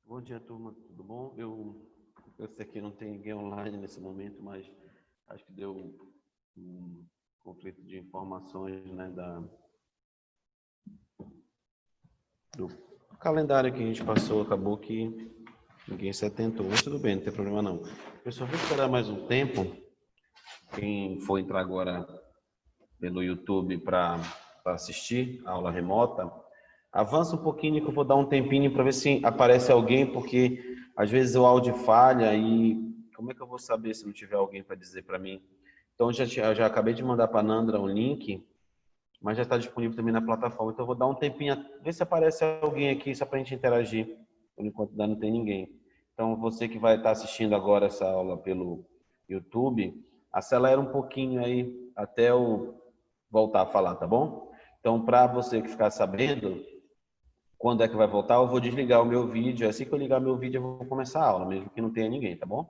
Bom dia, turma. Tudo bom? Eu sei que não tem ninguém online nesse momento, mas acho que deu um conflito de informações, né, do calendário que a gente passou. Acabou que ninguém se atentou. Mas tudo bem, não tem problema não. Pessoal, vou esperar mais um tempo. Quem for entrar agora pelo YouTube para assistir a aula remota, avança um pouquinho que eu vou dar um tempinho para ver se aparece alguém, porque às vezes o áudio falha e como é que eu vou saber se não tiver alguém para dizer para mim? Então já acabei de mandar para a Nandra um link, mas já está disponível também na plataforma. Então eu vou dar um tempinho, ver se aparece alguém aqui só para a gente interagir. Por enquanto ainda não tem ninguém. Então você que vai estar assistindo agora essa aula pelo YouTube, acelera um pouquinho aí até eu voltar a falar, tá bom? Então, para você que ficar sabendo quando é que vai voltar, eu vou desligar o meu vídeo. Assim que eu ligar meu vídeo, eu vou começar a aula, mesmo que não tenha ninguém, tá bom?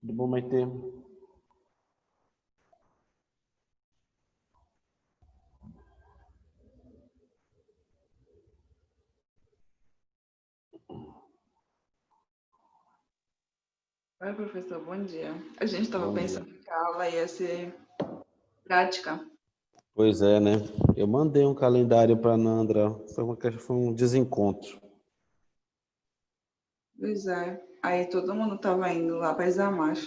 Tudo bom, Maite? Oi, professor, bom dia. A gente estava Bom dia. pensando que a aula ia ser prática. Pois é, né? Eu mandei um calendário para a Nandra. Foi um desencontro. Pois é. Aí todo mundo estava indo lá para Isamar.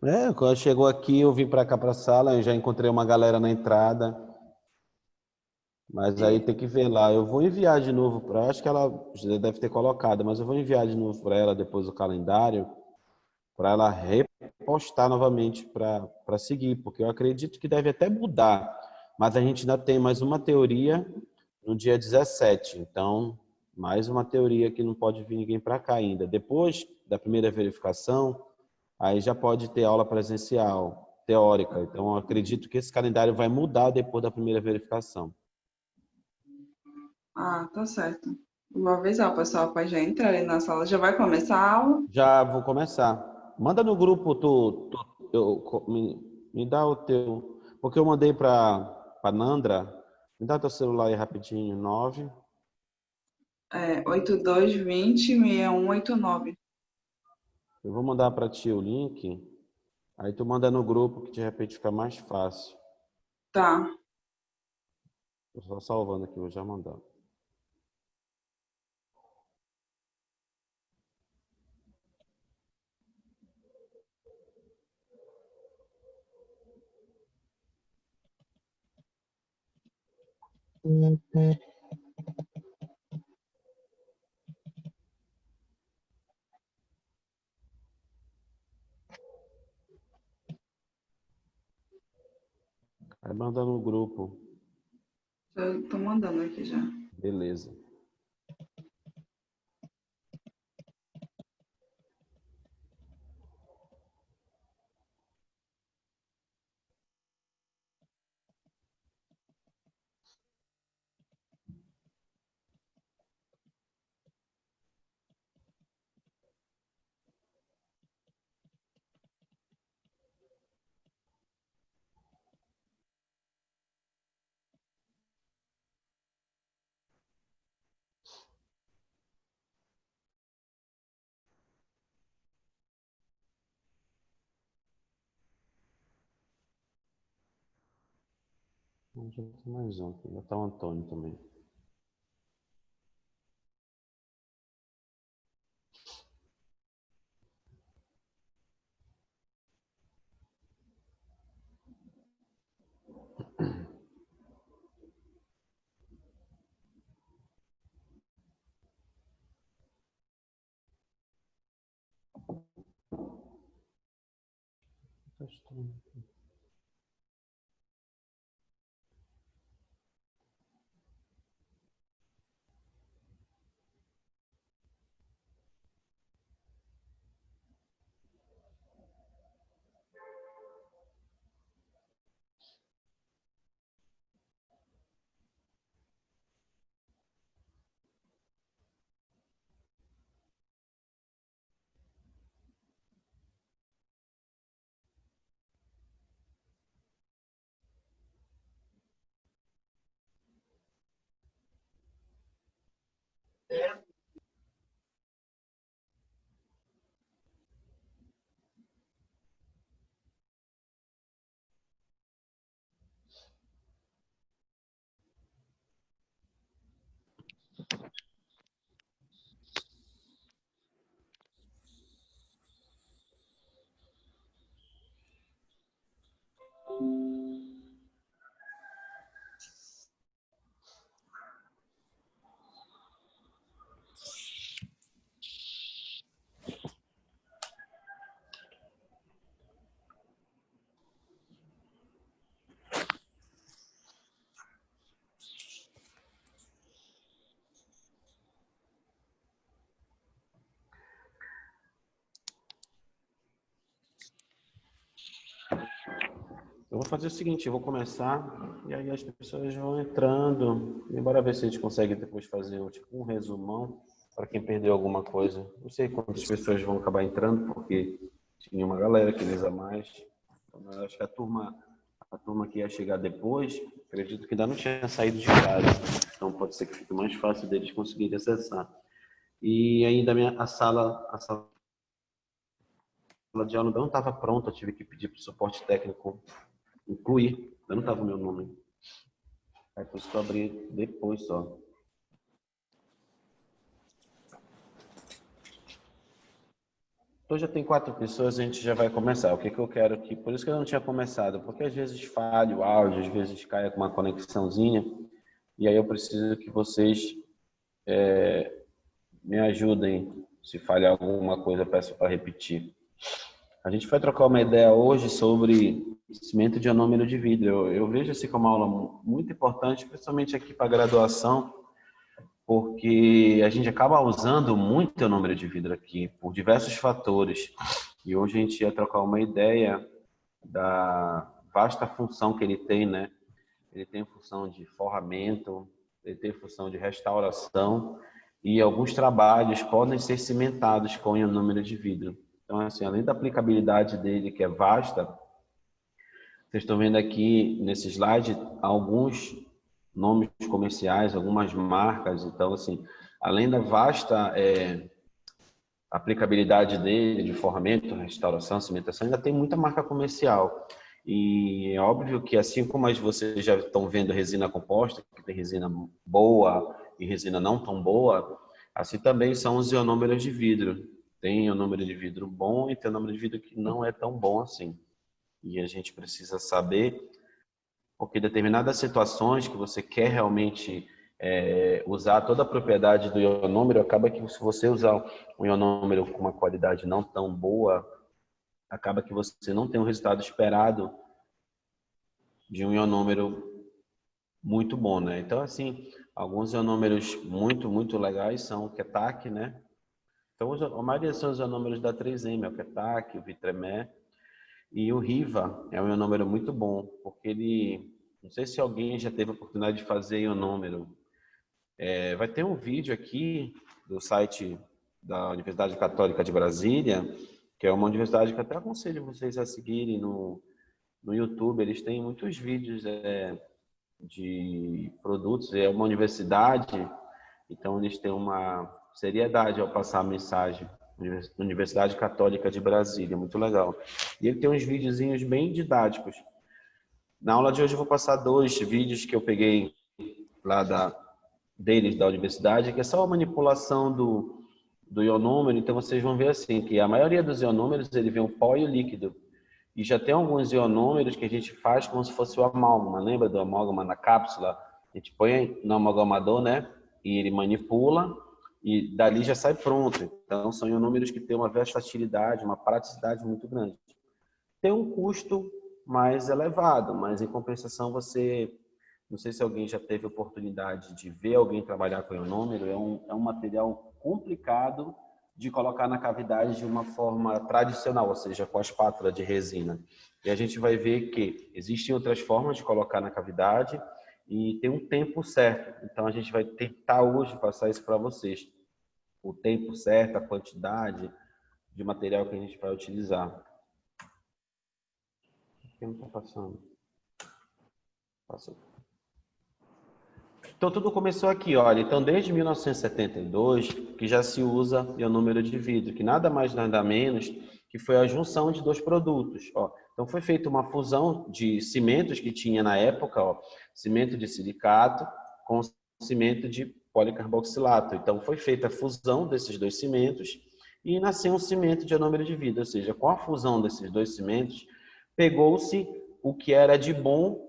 É, quando chegou aqui, eu vim para cá para a sala, eu já encontrei uma galera na entrada, mas aí E, tem que ver lá. Eu vou enviar de novo para ela, acho que ela já deve ter colocado, mas eu vou enviar de novo para ela depois o calendário, para ela repostar novamente para seguir, porque eu acredito que deve até mudar, mas a gente ainda tem mais uma teoria no dia 17, então, mais uma teoria que não pode vir ninguém para cá ainda. Depois da primeira verificação, aí já pode ter aula presencial, teórica. Então, eu acredito que esse calendário vai mudar depois da primeira verificação. tá certo. Vou avisar o pessoal para já entrar ali na sala. Já vai começar a aula? Já vou começar. Manda no grupo, me dá o teu, porque eu mandei para Nandra, me dá teu celular aí rapidinho, 9. 8220-6189. Eu vou mandar para ti o link, aí tu manda no grupo que de repente fica mais fácil. Tá. Tô só salvando aqui, vou já mandar. Aí manda no grupo, Já tô mandando aqui já. beleza. Já tem mais um aqui, já tá o Antônio também. Eu vou fazer o seguinte, eu vou começar e aí as pessoas vão entrando. E bora ver se a gente consegue depois fazer tipo, um resumão para quem perdeu alguma coisa. Não sei quantas pessoas vão acabar entrando, porque tinha uma galera que lisa mais. Então, eu acho que a turma que ia chegar depois, acredito que ainda não tinha saído de casa. Então pode ser que fique mais fácil deles conseguirem acessar. E ainda a sala sala de aula não estava pronta, eu tive que pedir para o suporte técnico incluir, eu não estava o meu nome. Aí por isso que eu abri depois só. Então já tem 4 pessoas, a gente já vai começar. O que que eu quero aqui? Por isso que eu não tinha começado, porque às vezes falha o áudio, às vezes cai com uma conexãozinha, e aí eu preciso que vocês me ajudem. Se falhar alguma coisa, eu peço para repetir. A gente vai trocar uma ideia hoje sobre cimento de ionômero de vidro. Eu vejo assim como uma aula muito importante, principalmente aqui para a graduação, porque a gente acaba usando muito ionômero de vidro aqui, por diversos fatores. E hoje a gente ia trocar uma ideia da vasta função que ele tem, né? Ele tem função de forramento, ele tem função de restauração, e alguns trabalhos podem ser cimentados com ionômero de vidro. Então, assim, além da aplicabilidade dele, que é vasta, vocês estão vendo aqui nesse slide alguns nomes comerciais, algumas marcas. Então, assim, além da vasta aplicabilidade dele, de forramento, restauração, cimentação, ainda tem muita marca comercial. E é óbvio que, assim como vocês já estão vendo resina composta, que tem resina boa e resina não tão boa, assim também são os ionômeros de vidro. Tem ionômero de vidro bom e tem ionômero de vidro que não é tão bom assim. E a gente precisa saber, porque determinadas situações que você quer realmente usar toda a propriedade do ionômero, acaba que se você usar um ionômero com uma qualidade não tão boa, acaba que você não tem o resultado esperado de um ionômero muito bom, né? Então, assim, alguns ionômeros muito legais são o Ketak, né? Então, a maioria são os ionômeros da 3M, o Ketak, o Vitremé. E o Riva é um ionômero muito bom, porque ele... Não sei se alguém já teve a oportunidade de fazer ionômero. Vai ter um vídeo aqui do site da Universidade Católica de Brasília, que é uma universidade que até aconselho vocês a seguirem no YouTube. Eles têm muitos vídeos de produtos. É uma universidade, então eles têm uma seriedade ao passar a mensagem. Universidade Católica de Brasília, muito legal. E ele tem uns videozinhos bem didáticos. Na aula de hoje eu vou passar 2 vídeos que eu peguei lá deles da universidade, que é só a manipulação do ionômero. Então vocês vão ver assim, que a maioria dos ionômeros ele vem o pó e o líquido. E já tem alguns ionômeros que a gente faz como se fosse o amálgama. Lembra do amálgama na cápsula? A gente põe no amalgamador, né? E ele manipula e dali já sai pronto. Então são ionômeros que têm uma versatilidade, uma praticidade muito grande. Tem um custo mais elevado, mas em compensação você... Não sei se alguém já teve oportunidade de ver alguém trabalhar com ionômero. É um material complicado de colocar na cavidade de uma forma tradicional, ou seja, com a espátula de resina. E a gente vai ver que existem outras formas de colocar na cavidade e tem um tempo certo. Então a gente vai tentar hoje passar isso para vocês. O tempo certo, a quantidade de material que a gente vai utilizar. O que não está passando? Passou. Então, tudo começou aqui, olha. Então, desde 1972, que já se usa ionômero de vidro, que nada mais, nada menos que foi a junção de 2 produtos. Ó. Então, foi feita uma fusão de cimentos que tinha na época, ó, cimento de silicato com cimento de policarboxilato. Então, foi feita a fusão desses 2 cimentos e nasceu um cimento de ionômero de vidro. Ou seja, com a fusão desses 2 cimentos, pegou-se o que era de bom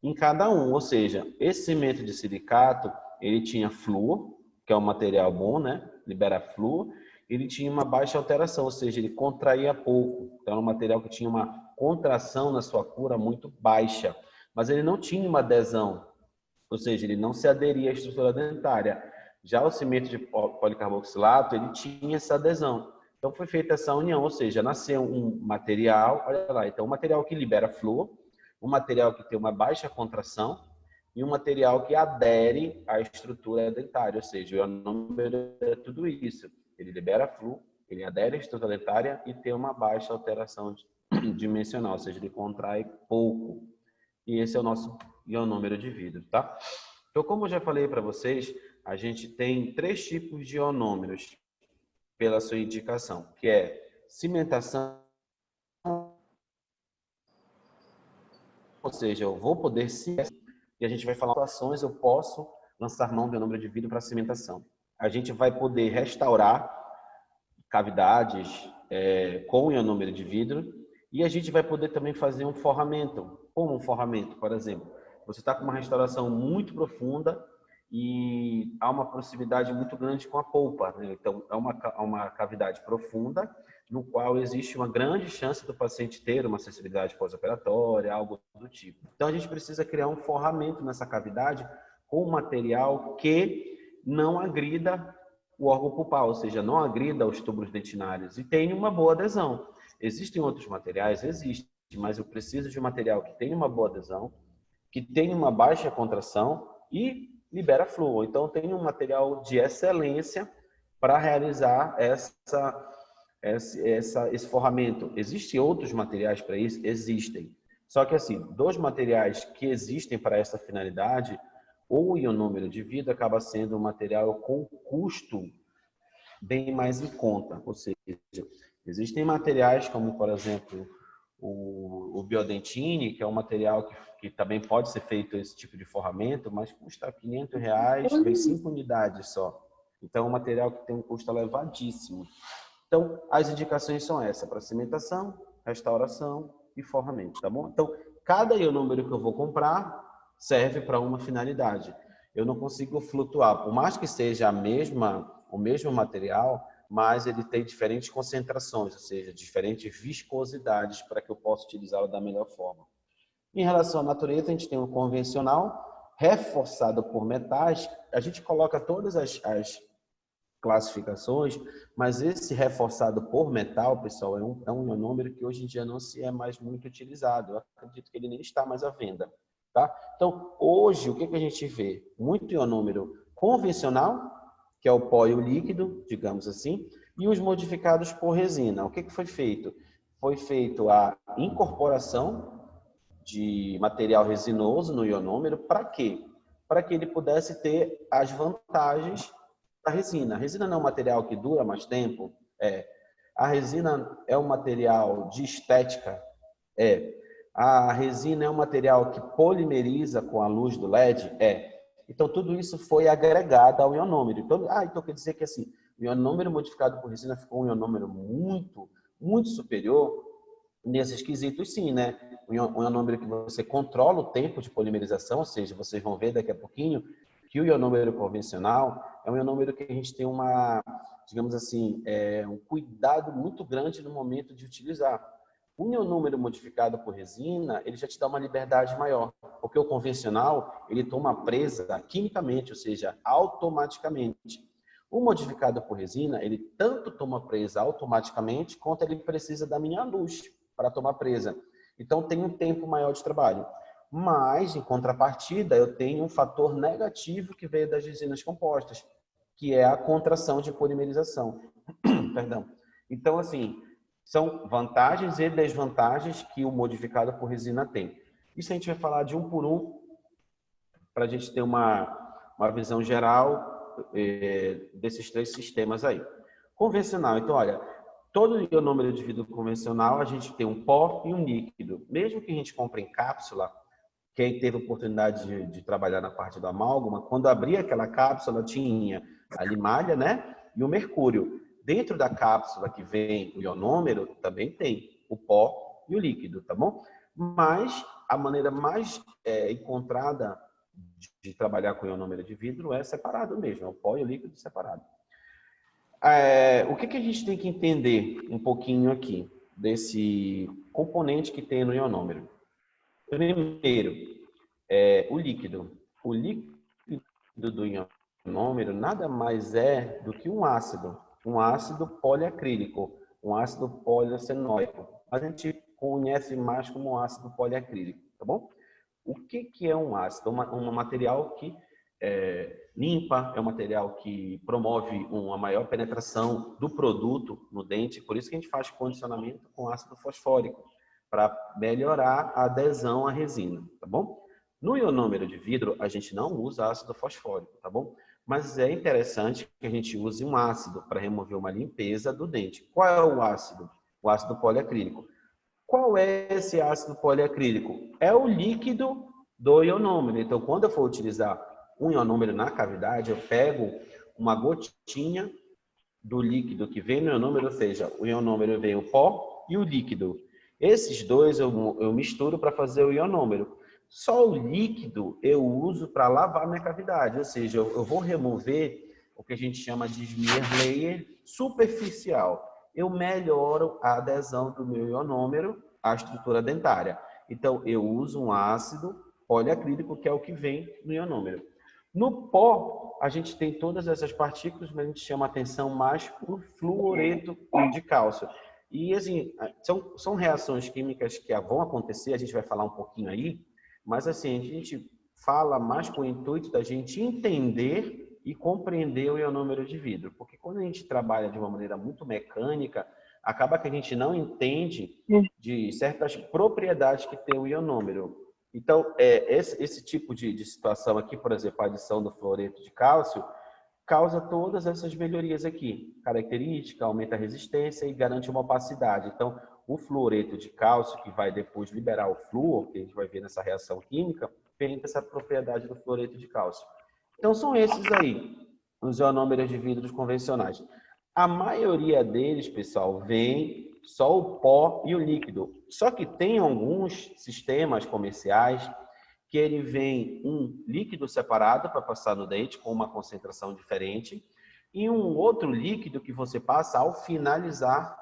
em cada um, ou seja, esse cimento de silicato, ele tinha flúor, que é um material bom, né? Libera flúor. Ele tinha uma baixa alteração, ou seja, ele contraía pouco. Então, era um material que tinha uma contração na sua cura muito baixa, mas ele não tinha uma adesão, ou seja, ele não se aderia à estrutura dentária. Já o cimento de policarboxilato, ele tinha essa adesão. Então, foi feita essa união, ou seja, nasceu um material, olha lá, então, um material que libera flúor, um material que tem uma baixa contração e um material que adere à estrutura dentária, ou seja, o ionômero é tudo isso. Ele libera flúor, ele adere à estrutura dentária e tem uma baixa alteração dimensional, ou seja, ele contrai pouco. E esse é o nosso ionômero de vidro, tá? Então, como eu já falei para vocês, a gente tem 3 tipos de ionômeros pela sua indicação, que é cimentação, ou seja, eu vou poder sim, e a gente vai falar ações, eu posso lançar mão do ionômero de vidro para cimentação. A gente vai poder restaurar cavidades com ionômero de vidro e a gente vai poder também fazer um forramento. Como um forramento, por exemplo? Você está com uma restauração muito profunda e há uma proximidade muito grande com a polpa, né? Então, é uma cavidade profunda no qual existe uma grande chance do paciente ter uma sensibilidade pós-operatória, algo do tipo. Então, a gente precisa criar um forramento nessa cavidade com um material que não agrida o órgão pulpar, ou seja, não agrida os tubos dentinários e tem uma boa adesão. Existem outros materiais? Existem, mas eu preciso de um material que tenha uma boa adesão, que tenha uma baixa contração e libera fluo. Então, tem um material de excelência para realizar esse forramento. Existem outros materiais para isso? Existem. Só que, assim, dos materiais que existem para essa finalidade, o ionômero de vidro acaba sendo um material com custo bem mais em conta. Ou seja, existem materiais como, por exemplo, o biodentine, que é um material que também pode ser feito esse tipo de forramento, mas custa R$ 500, vem 5 unidades só. Então, é um material que tem um custo elevadíssimo. Então, as indicações são essas, para cimentação, restauração e forramento, tá bom? Então, cada ionômero que eu vou comprar serve para uma finalidade. Eu não consigo flutuar, por mais que seja o mesmo material, mas ele tem diferentes concentrações, ou seja, diferentes viscosidades para que eu possa utilizá-lo da melhor forma. Em relação à natureza, a gente tem o convencional, reforçado por metais. A gente coloca todas as classificações, mas esse reforçado por metal, pessoal, é um ionômero que hoje em dia não se é mais muito utilizado. Eu acredito que ele nem está mais à venda. Tá? Então, hoje, o que a gente vê? Muito ionômero convencional, que é o pó e o líquido, digamos assim, e os modificados por resina. O que foi feito? Foi feito a incorporação de material resinoso no ionômero. Para quê? Para que ele pudesse ter as vantagens da resina. A resina não é um material que dura mais tempo? A resina é um material de estética? A resina é um material que polimeriza com a luz do LED? Então, tudo isso foi agregado ao ionômero. Então quer dizer que assim, o ionômero modificado por resina ficou um ionômero muito, muito superior nesses quesitos, sim, né? Um ionômero que você controla o tempo de polimerização, ou seja, vocês vão ver daqui a pouquinho que o ionômero convencional é um ionômero que a gente tem digamos assim, um cuidado muito grande no momento de utilizar. O ionômero modificado por resina, ele já te dá uma liberdade maior, porque o convencional, ele toma presa quimicamente, ou seja, automaticamente. O modificado por resina, ele tanto toma presa automaticamente, quanto ele precisa da minha luz para tomar presa. Então, tem um tempo maior de trabalho. Mas, em contrapartida, eu tenho um fator negativo que veio das resinas compostas, que é a contração de polimerização. Perdão. Então, assim, são vantagens e desvantagens que o modificado por resina tem. Isso a gente vai falar de um por um, para a gente ter uma visão geral desses três sistemas aí. Convencional, então, olha, todo ionômero de vidro convencional, a gente tem um pó e um líquido. Mesmo que a gente compre em cápsula, quem teve oportunidade de trabalhar na parte do amálgama, quando abria aquela cápsula, tinha a limalha, né? E o mercúrio. Dentro da cápsula que vem o ionômero, também tem o pó e o líquido, tá bom? Mas a maneira mais encontrada de trabalhar com ionômero de vidro é separado mesmo, é o pó e o líquido separado. O que a gente tem que entender um pouquinho aqui desse componente que tem no ionômero? Primeiro, o líquido. O líquido do ionômero nada mais é do que um ácido poliacrílico, um ácido poliarsenoico. A gente conhece mais como um ácido poliacrílico, tá bom? O que é um ácido? Um material que limpa, é um material que promove uma maior penetração do produto no dente, por isso que a gente faz condicionamento com ácido fosfórico, para melhorar a adesão à resina, tá bom? No ionômero de vidro, a gente não usa ácido fosfórico, tá bom? Mas é interessante que a gente use um ácido para remover uma limpeza do dente. Qual é o ácido? O ácido poliacrílico. Qual é esse ácido poliacrílico? É o líquido do ionômero. Então, quando eu for utilizar um ionômero na cavidade, eu pego uma gotinha do líquido que vem no ionômero, ou seja, o ionômero vem o pó e o líquido. Esses dois eu misturo para fazer o ionômero. Só o líquido eu uso para lavar minha cavidade, ou seja, eu vou remover o que a gente chama de smear layer superficial. Eu melhoro a adesão do meu ionômero à estrutura dentária. Então, eu uso um ácido poliacrílico, que é o que vem no ionômero. No pó, a gente tem todas essas partículas, mas a gente chama atenção mais para o fluoreto de cálcio. E, assim, são reações químicas que vão acontecer, a gente vai falar um pouquinho aí, mas, assim, a gente fala mais com o intuito da gente entender e compreender o ionômero de vidro. Porque quando a gente trabalha de uma maneira muito mecânica, acaba que a gente não entende de certas propriedades que tem o ionômero. Então, esse tipo de situação aqui, por exemplo, a adição do fluoreto de cálcio, causa todas essas melhorias aqui. Característica, aumenta a resistência e garante uma opacidade. Então, o fluoreto de cálcio, que vai depois liberar o flúor, que a gente vai ver nessa reação química, tem essa propriedade do fluoreto de cálcio. Então, são esses aí, os ionômeros de vidros convencionais. A maioria deles, pessoal, vem só o pó e o líquido. Só que tem alguns sistemas comerciais que ele vem um líquido separado para passar no dente com uma concentração diferente e um outro líquido que você passa ao finalizar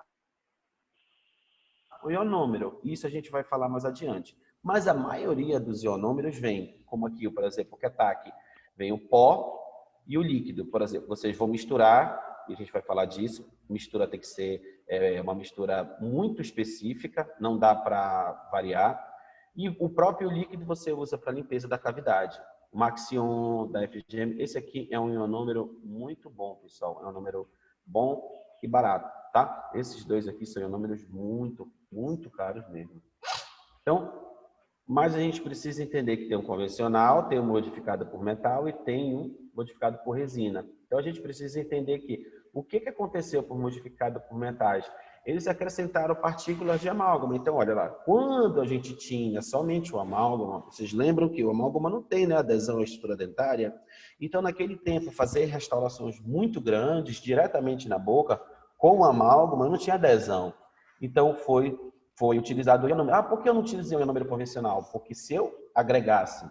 o ionômero. Isso a gente vai falar mais adiante. Mas a maioria dos ionômeros vem, como aqui, por exemplo, o Ketac, vem o pó e o líquido. Por exemplo, vocês vão misturar, e a gente vai falar disso, mistura tem que ser uma mistura muito específica, não dá para variar. E o próprio líquido você usa para limpeza da cavidade. O Maxion da FGM, esse aqui é um ionômero muito bom, pessoal. É um número bom e barato, tá? Esses dois aqui são ionômeros muito, muito caros mesmo. Então, mas a gente precisa entender que tem um convencional, tem um modificado por metal e tem um modificado por resina. Então, a gente precisa entender que o que aconteceu por modificado por metais? Eles acrescentaram partículas de amálgama. Então, olha lá, quando a gente tinha somente o amálgama, vocês lembram que o amálgama não tem, né, adesão à estrutura dentária? Então, naquele tempo, fazer restaurações muito grandes, diretamente na boca, com o amálgama, não tinha adesão. Então, foi utilizado o ionômero. Por que eu não utilizei o ionômero convencional? Porque se eu agregasse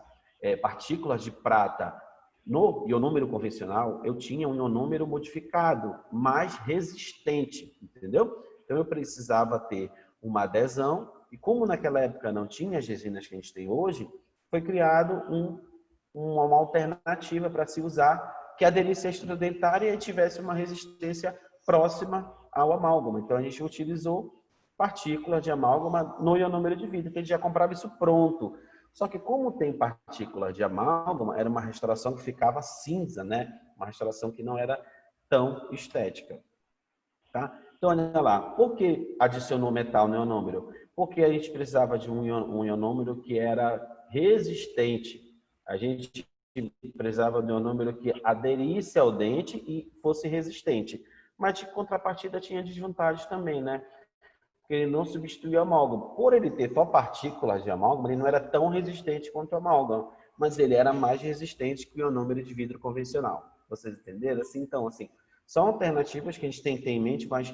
partículas de prata no ionômero convencional, eu tinha um ionômero modificado, mais resistente, entendeu? Então, eu precisava ter uma adesão, e como naquela época não tinha as resinas que a gente tem hoje, foi criado uma alternativa para se usar que aderisse à estrutura dentária e tivesse uma resistência próxima ao amálgama. Então, a gente utilizou partículas de amálgama no ionômero de vidro, que a gente já comprava isso pronto. Só que como tem partículas de amálgama, era uma restauração que ficava cinza, né? Uma restauração que não era tão estética. Tá? Então, olha lá, por que adicionou metal no ionômero? Porque a gente precisava de um ionômero que era resistente. A gente precisava de um ionômero que aderisse ao dente e fosse resistente. Mas, de contrapartida, tinha desvantagens também, né? Porque ele não substituía o amálgama. Por ele ter só partículas de amálgama, ele não era tão resistente quanto o amálgama, mas ele era mais resistente que o ionômero de vidro convencional. Vocês entenderam? Assim, então, assim, são alternativas que a gente tem que ter em mente, mas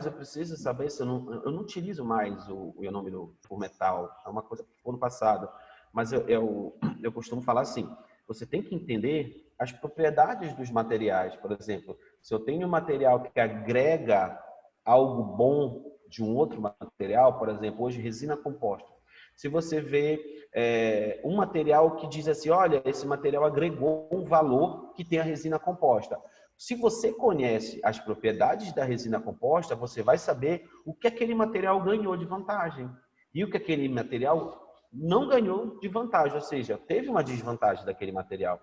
eu preciso saber se eu não utilizo mais o ionômero por metal. É uma coisa que ficou no passado. Mas eu costumo falar assim, você tem que entender as propriedades dos materiais. Por exemplo, se eu tenho um material que agrega algo bom de um outro material, por exemplo, hoje resina composta. Se você vê um material que diz assim, olha, esse material agregou um valor que tem a resina composta. Se você conhece as propriedades da resina composta, você vai saber o que aquele material ganhou de vantagem e o que aquele material não ganhou de vantagem, ou seja, teve uma desvantagem daquele material.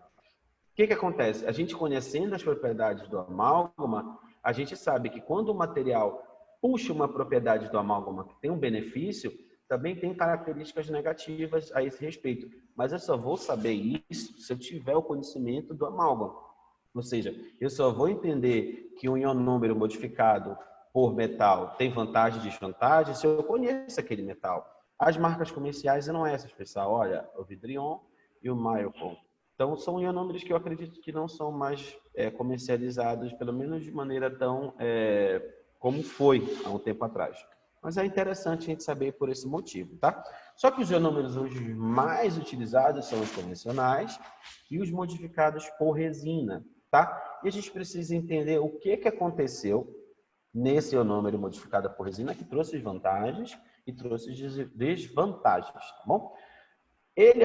O que acontece? A gente conhecendo as propriedades do amálgama, a gente sabe que quando o material puxa uma propriedade do amálgama que tem um benefício, também tem características negativas a esse respeito. Mas eu só vou saber isso se eu tiver o conhecimento do amálgama. Ou seja, eu só vou entender que um ionômero modificado por metal tem vantagem e desvantagem se eu conheço aquele metal. As marcas comerciais não é essa, pessoal. Olha, o Vidrion e o Milcom. Então, são ionômeros que eu acredito que não são mais comercializados, pelo menos de maneira tão como foi há um tempo atrás. Mas é interessante a gente saber por esse motivo, tá? Só que os ionômeros hoje mais utilizados são os convencionais e os modificados por resina, tá? E a gente precisa entender o que aconteceu nesse ionômero modificado por resina que trouxe vantagens e trouxe desvantagens, tá bom? Ele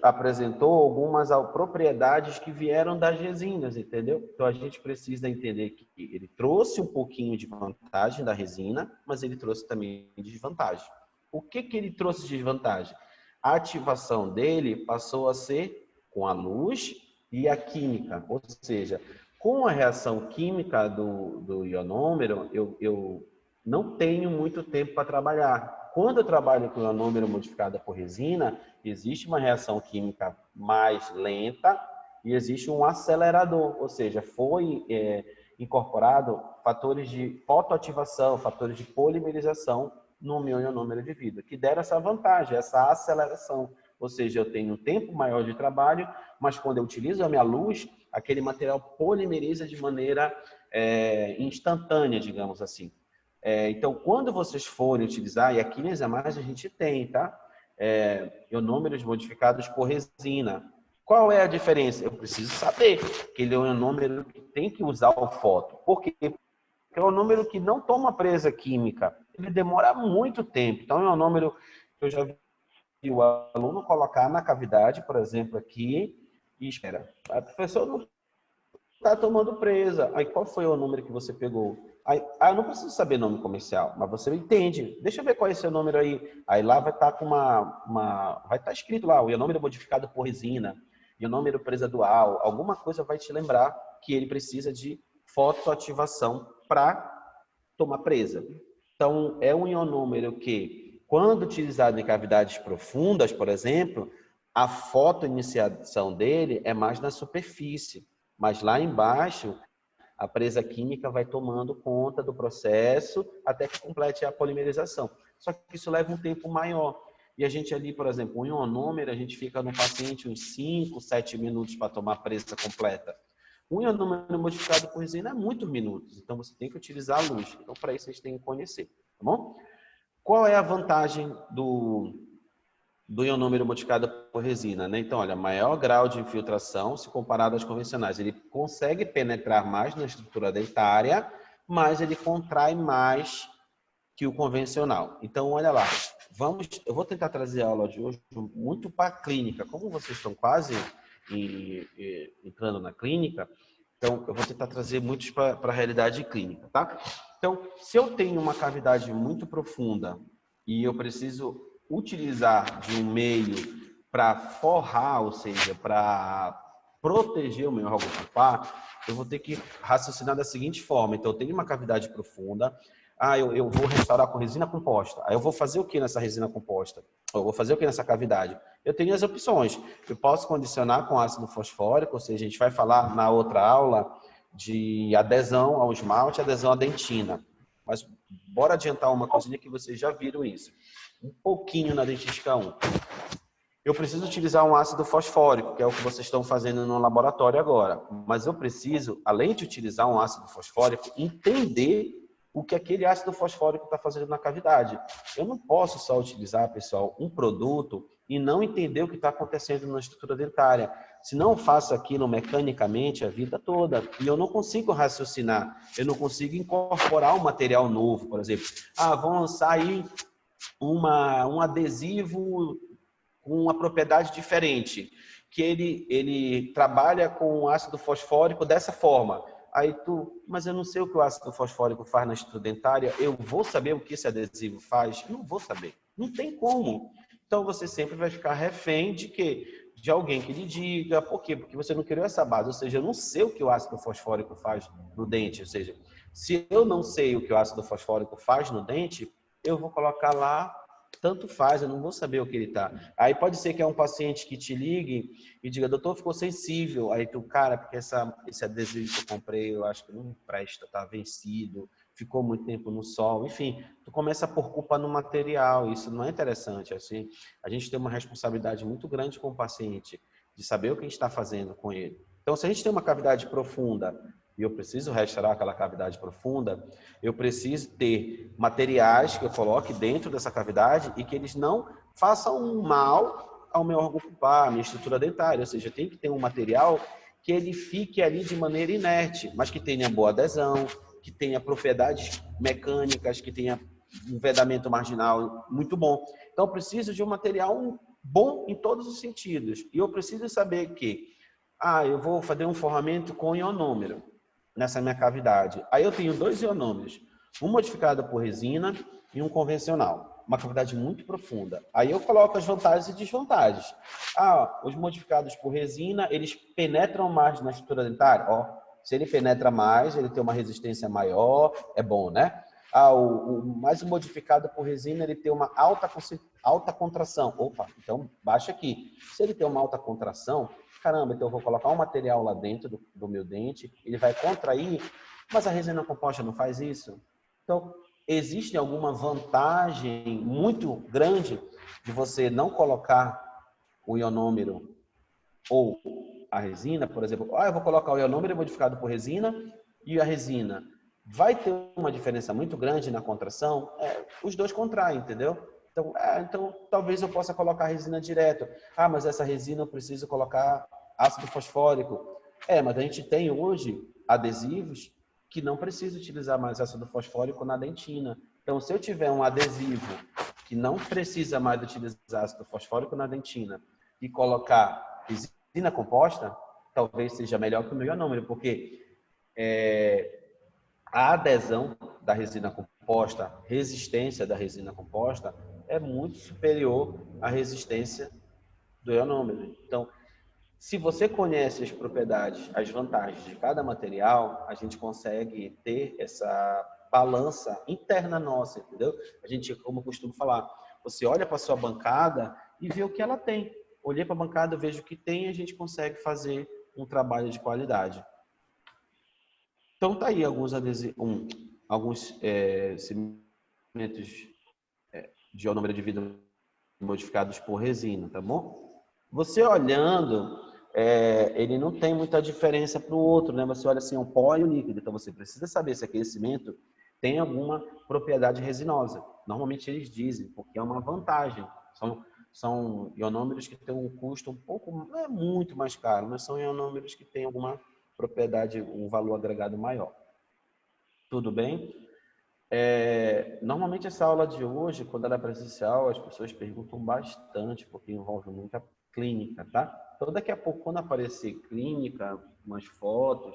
apresentou algumas propriedades que vieram das resinas, entendeu? Então a gente precisa entender que ele trouxe um pouquinho de vantagem da resina, mas ele trouxe também desvantagem. O que ele trouxe de desvantagem? A ativação dele passou a ser com a luz e a química, ou seja, com a reação química do ionômero, eu não tenho muito tempo para trabalhar. Quando eu trabalho com ionômero modificado por resina, existe uma reação química mais lenta e existe um acelerador, ou seja, foi incorporado fatores de fotoativação, fatores de polimerização no meu ionômero de vidro, que deram essa vantagem, essa aceleração. Ou seja, eu tenho um tempo maior de trabalho, mas quando eu utilizo a minha luz, aquele material polimeriza de maneira instantânea, digamos assim. Então, quando vocês forem utilizar, e aqui nas mais a gente tem, tá? Ionômeros modificados por resina. Qual é a diferença? Eu preciso saber que ele é um ionômero que tem que usar o foto. Por quê? Porque é um ionômero que não toma presa química. Ele demora muito tempo. Então, é um ionômero que eu já vi o aluno colocar na cavidade, por exemplo, aqui, e espera. A professora não está tomando presa. Aí, qual foi o número que você pegou? Aí, eu não preciso saber nome comercial, mas você entende. Deixa eu ver qual é esse número aí. Aí lá vai estar com vai estar escrito lá, o ionômero modificado por resina, ionômero presa dual, alguma coisa vai te lembrar que ele precisa de fotoativação para tomar presa. Então, é um ionômero que, quando utilizado em cavidades profundas, por exemplo, a fotoiniciação dele é mais na superfície, mas lá embaixo a presa química vai tomando conta do processo até que complete a polimerização. Só que isso leva um tempo maior. E a gente ali, por exemplo, um ionômero, a gente fica no paciente uns 5, 7 minutos para tomar a presa completa. Um ionômero modificado por resina é muitos minutos, então você tem que utilizar a luz. Então, para isso, vocês têm que conhecer, tá bom? Qual é a vantagem do ionômero modificado por resina, né? Então, olha, maior grau de infiltração se comparado às convencionais. Ele consegue penetrar mais na estrutura dentária, mas ele contrai mais que o convencional. Então, olha lá, eu vou tentar trazer a aula de hoje muito para a clínica. Como vocês estão quase entrando na clínica, então eu vou tentar trazer muitos para a realidade clínica, tá? Então, se eu tenho uma cavidade muito profunda e eu preciso utilizar de um meio para forrar, ou seja, para proteger o meu órgão papar, eu vou ter que raciocinar da seguinte forma. Então, eu tenho uma cavidade profunda, eu vou restaurar com resina composta. Aí eu vou fazer o que nessa resina composta? Eu vou fazer o que nessa cavidade? Eu tenho as opções. Eu posso condicionar com ácido fosfórico, ou seja, a gente vai falar na outra aula de adesão ao esmalte, adesão à dentina. Mas bora adiantar uma coisinha que vocês já viram isso. Um pouquinho na dentística 1. Eu preciso utilizar um ácido fosfórico, que é o que vocês estão fazendo no laboratório agora. Mas eu preciso, além de utilizar um ácido fosfórico, entender o que aquele ácido fosfórico está fazendo na cavidade. Eu não posso só utilizar, pessoal, um produto e não entender o que está acontecendo na estrutura dentária. Se não eu faço aquilo mecanicamente a vida toda e eu não consigo raciocinar, eu não consigo incorporar um material novo, por exemplo. Vão lançar aí um adesivo com uma propriedade diferente, que ele trabalha com ácido fosfórico dessa forma. Aí mas eu não sei o que o ácido fosfórico faz na estrutura dentária, eu vou saber o que esse adesivo faz? Não vou saber. Não tem como. Então você sempre vai ficar refém de quê? De alguém que lhe diga. Por quê? Porque você não criou essa base. Ou seja, eu não sei o que o ácido fosfórico faz no dente. Ou seja, se eu não sei o que o ácido fosfórico faz no dente, eu vou colocar lá, tanto faz, eu não vou saber o que ele tá. Aí pode ser que é um paciente que te ligue e diga, doutor, ficou sensível. Aí tu, cara, porque esse adesivo que eu comprei, eu acho que não presta, tá vencido. ficou muito tempo no sol, enfim, tu começa a pôr culpa no material, isso não é interessante, assim. A gente tem uma responsabilidade muito grande com o paciente, de saber o que a gente está fazendo com ele. Então, se a gente tem uma cavidade profunda e eu preciso restaurar aquela cavidade profunda, eu preciso ter materiais que eu coloque dentro dessa cavidade e que eles não façam um mal ao meu órgão pulpar, à minha estrutura dentária, ou seja, tem que ter um material que ele fique ali de maneira inerte, mas que tenha boa adesão, que tenha propriedades mecânicas, que tenha um vedamento marginal muito bom. Então, eu preciso de um material bom em todos os sentidos. E eu preciso saber que, eu vou fazer um forramento com ionômero nessa minha cavidade. Aí eu tenho 2 ionômeros, um modificado por resina e um convencional. Uma cavidade muito profunda. Aí eu coloco as vantagens e desvantagens. Os modificados por resina, eles penetram mais na estrutura dentária. Se ele penetra mais, ele tem uma resistência maior, é bom, né? O mais modificado por resina, ele tem uma alta contração. Opa, então baixa aqui. Se ele tem uma alta contração, caramba, então eu vou colocar um material lá dentro do meu dente, ele vai contrair, mas a resina composta não faz isso. Então, existe alguma vantagem muito grande de você não colocar o ionômero ou a resina, por exemplo. Eu vou colocar o ionômero modificado por resina e a resina. Vai ter uma diferença muito grande na contração? Os dois contraem, entendeu? Então, talvez eu possa colocar a resina direto. Mas essa resina eu preciso colocar ácido fosfórico. Mas a gente tem hoje adesivos que não precisa utilizar mais ácido fosfórico na dentina. Então, se eu tiver um adesivo que não precisa mais utilizar ácido fosfórico na dentina e colocar resina composta, talvez seja melhor que o meu ionômero, porque a adesão da resina composta, resistência da resina composta, é muito superior à resistência do ionômero. Então, se você conhece as propriedades, as vantagens de cada material, a gente consegue ter essa balança interna nossa, entendeu? A gente, como eu costumo falar, você olha para a sua bancada e vê o que ela tem. Olhei para a bancada, vejo o que tem e a gente consegue fazer um trabalho de qualidade. Então, tá aí alguns cimentos de ionômero de vidro modificados por resina, tá bom? Você olhando, ele não tem muita diferença para o outro, né? Você olha assim, um pó e um líquido. Então, você precisa saber se aquele cimento tem alguma propriedade resinosa. Normalmente, eles dizem, porque é uma vantagem. São ionômeros que têm um custo um pouco, não é muito mais caro, mas são ionômeros que têm alguma propriedade, um valor agregado maior. Tudo bem? Normalmente essa aula de hoje, quando ela é presencial, as pessoas perguntam bastante, porque envolve muita clínica, tá? Então daqui a pouco, quando aparecer clínica, umas fotos,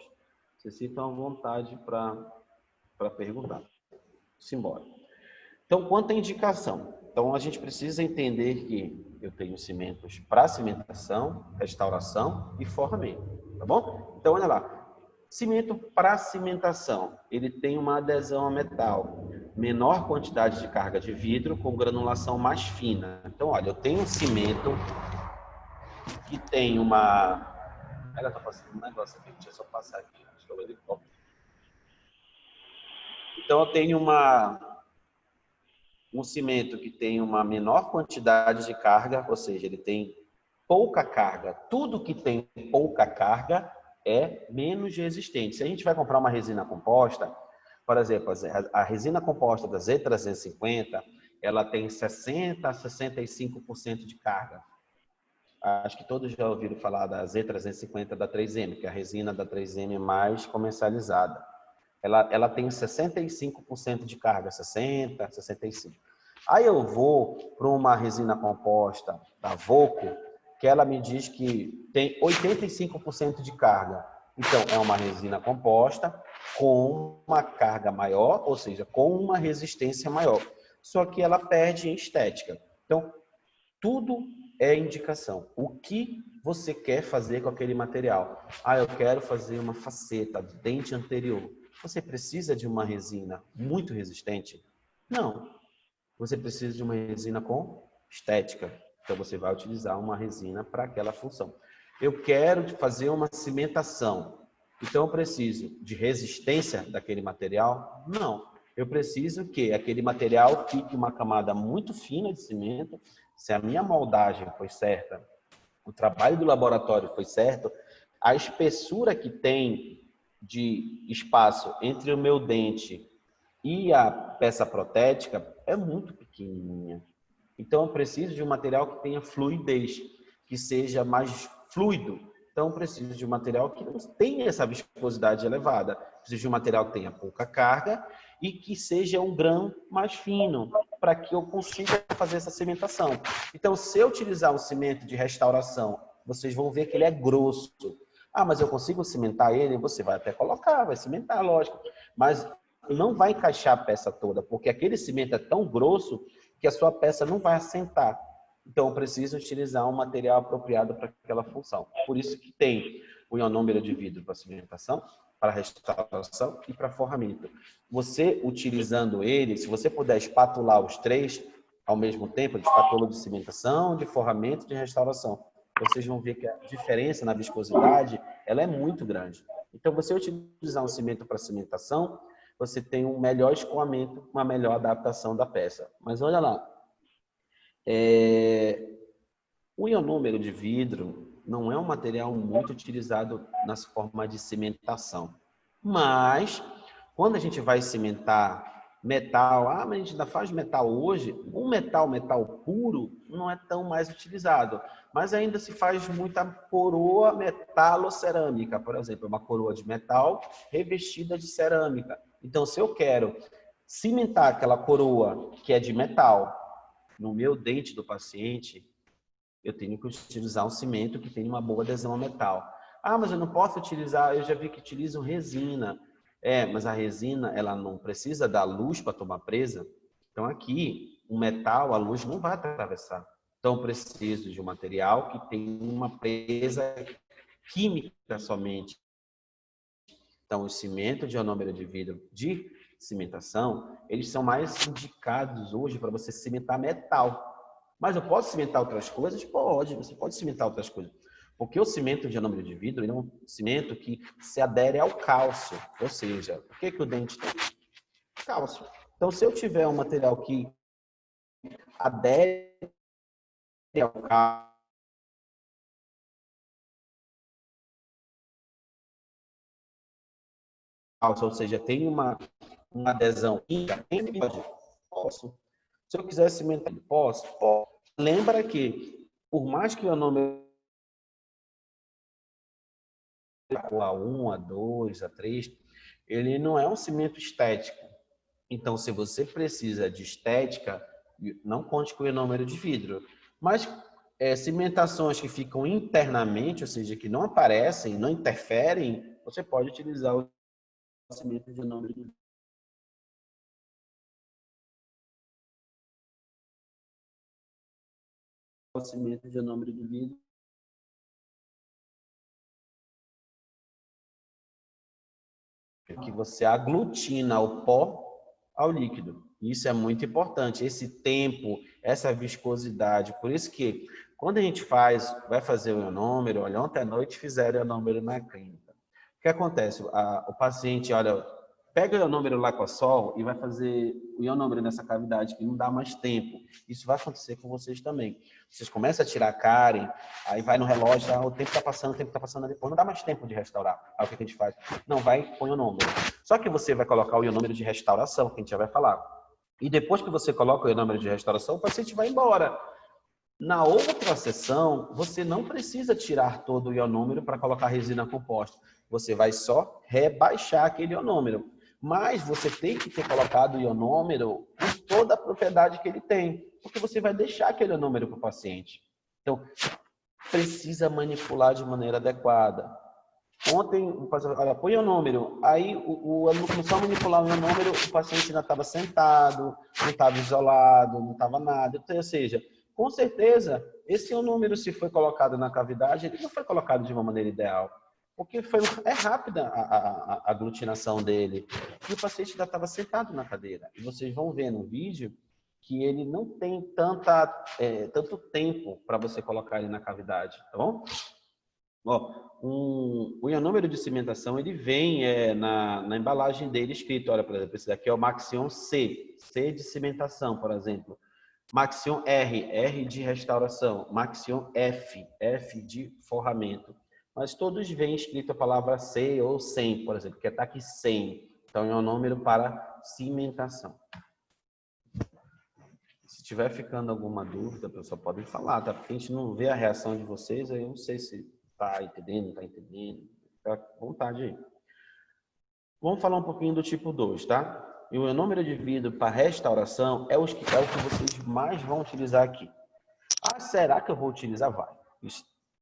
vocês sintam à vontade para perguntar. Simbora. Então, quanto à indicação? Então, a gente precisa entender que eu tenho cimentos para cimentação, restauração e forramento, tá bom? Então, olha lá. Cimento para cimentação, ele tem uma adesão a metal, menor quantidade de carga de vidro com granulação mais fina. Então, olha, eu tenho um cimento que tem uma... Ela tá passando um negócio aqui, deixa eu só passar aqui, acho que é o helicóptero. Então, eu tenho um cimento que tem uma menor quantidade de carga, ou seja, ele tem pouca carga. Tudo que tem pouca carga é menos resistente. Se a gente vai comprar uma resina composta, por exemplo, a resina composta da Z350, ela tem 60% a 65% de carga. Acho que todos já ouviram falar da Z350 da 3M, que é a resina da 3M mais comercializada. Ela tem 65% de carga, 60%, 65%. Aí eu vou para uma resina composta da Voco, que ela me diz que tem 85% de carga. Então, é uma resina composta com uma carga maior, ou seja, com uma resistência maior. Só que ela perde em estética. Então, tudo é indicação. O que você quer fazer com aquele material? Eu quero fazer uma faceta de dente anterior. Você precisa de uma resina muito resistente? Não. Você precisa de uma resina com estética. Então, você vai utilizar uma resina para aquela função. Eu quero fazer uma cimentação. Então, eu preciso de resistência daquele material? Não. eu preciso que aquele material fique uma camada muito fina de cimento. Se a minha moldagem foi certa, o trabalho do laboratório foi certo, a espessura que tem de espaço entre o meu dente e a peça protética é muito pequenininha. Então, eu preciso de um material que tenha fluidez, que seja mais fluido. Então, eu preciso de um material que não tenha essa viscosidade elevada. Preciso de um material que tenha pouca carga e que seja um grão mais fino, para que eu consiga fazer essa cimentação. Então, se eu utilizar um cimento de restauração, vocês vão ver que ele é grosso. Ah, mas eu consigo cimentar ele? Você vai até colocar, vai cimentar, lógico. Mas não vai encaixar a peça toda, porque aquele cimento é tão grosso que a sua peça não vai assentar. Então, eu preciso utilizar um material apropriado para aquela função. Por isso que tem o ionômero de vidro para cimentação, para restauração e para forramento. Você utilizando ele, se você puder espatular os três ao mesmo tempo, de espátula de cimentação, de forramento e de restauração, vocês vão ver que a diferença na viscosidade ela é muito grande. Então, você utilizar um cimento para cimentação, você tem um melhor escoamento, uma melhor adaptação da peça. Mas olha lá, o ionômero de vidro não é um material muito utilizado nas formas de cimentação. Mas, quando a gente vai cimentar metal, mas a gente ainda faz metal hoje, um metal puro, não é tão mais utilizado. Mas ainda se faz muita coroa metalocerâmica, por exemplo, uma coroa de metal revestida de cerâmica. Então, se eu quero cimentar aquela coroa que é de metal no meu dente do paciente, eu tenho que utilizar um cimento que tenha uma boa adesão ao metal. Ah, mas eu não posso utilizar, eu já vi que utilizam resina. Mas a resina, ela não precisa da luz para tomar presa. Então aqui, o metal, a luz não vai atravessar. Então eu preciso de um material que tenha uma presa química somente. Então, o cimento de ionômero de vidro de cimentação, eles são mais indicados hoje para você cimentar metal. Mas eu posso cimentar outras coisas? Pode, você pode cimentar outras coisas. Porque o cimento de ionômero de vidro ele é um cimento que se adere ao cálcio. Ou seja, o que o dente tem? Cálcio. Então, se eu tiver um material que adere ao cálcio, ou seja, tem uma adesão química, pode? Posso. Se eu quiser cimentar, posso? Posso. Lembra que, por mais que o ionômero A1, A2, A3, ele não é um cimento estético. Então, se você precisa de estética, não conte com o ionômero de vidro. Mas cimentações que ficam internamente, ou seja, que não aparecem, não interferem, você pode utilizar o cimento de ionômero de vidro. O cimento de ionômero de vidro que você aglutina o pó ao líquido. Isso é muito importante, esse tempo, essa viscosidade. Por isso que, quando a gente vai fazer o ionômero, olha, ontem à noite fizeram o ionômero na clínica. O que acontece? O paciente, olha, pega o ionômero Lacossol e vai fazer o ionômero nessa cavidade, que não dá mais tempo. Isso vai acontecer com vocês também. Vocês começam a tirar a cárie, aí vai no relógio, o tempo está passando, depois não dá mais tempo de restaurar. Aí o que a gente faz? Não, vai, põe o ionômero. Só que você vai colocar o ionômero de restauração, que a gente já vai falar. E depois que você coloca o ionômero de restauração, o paciente vai embora. Na outra sessão, você não precisa tirar todo o ionômero para colocar resina composta. Você vai só rebaixar aquele ionômero. Mas você tem que ter colocado o ionômero com toda a propriedade que ele tem, porque você vai deixar aquele ionômero para o paciente. Então, precisa manipular de maneira adequada. Ontem, o paciente, olha, põe o número. Aí o aluno começou a manipular o meu número, o paciente ainda estava sentado, não estava isolado, não estava nada. Então, ou seja, com certeza, esse número, se foi colocado na cavidade, ele não foi colocado de uma maneira ideal. Porque é rápida a aglutinação dele. E o paciente ainda estava sentado na cadeira. E vocês vão ver no vídeo que ele não tem tanto tempo para você colocar ele na cavidade, tá bom? Ó, o ionômero de cimentação, ele vem na embalagem dele escrito, olha, por exemplo, esse daqui é o Maxion C, C de cimentação, por exemplo. Maxion R, R de restauração. Maxion F, F de forramento. Mas todos vêm escrito a palavra C ou 100, por exemplo, que está aqui 100. Então, é um número para cimentação. Se tiver ficando alguma dúvida, pessoal, podem falar, tá? Porque a gente não vê a reação de vocês, aí eu não sei se está entendendo, não está entendendo. Fica à vontade aí. Vamos falar um pouquinho do tipo 2, tá? E o número de vidro para restauração é o que vocês mais vão utilizar aqui. Ah, será que eu vou utilizar? Vai.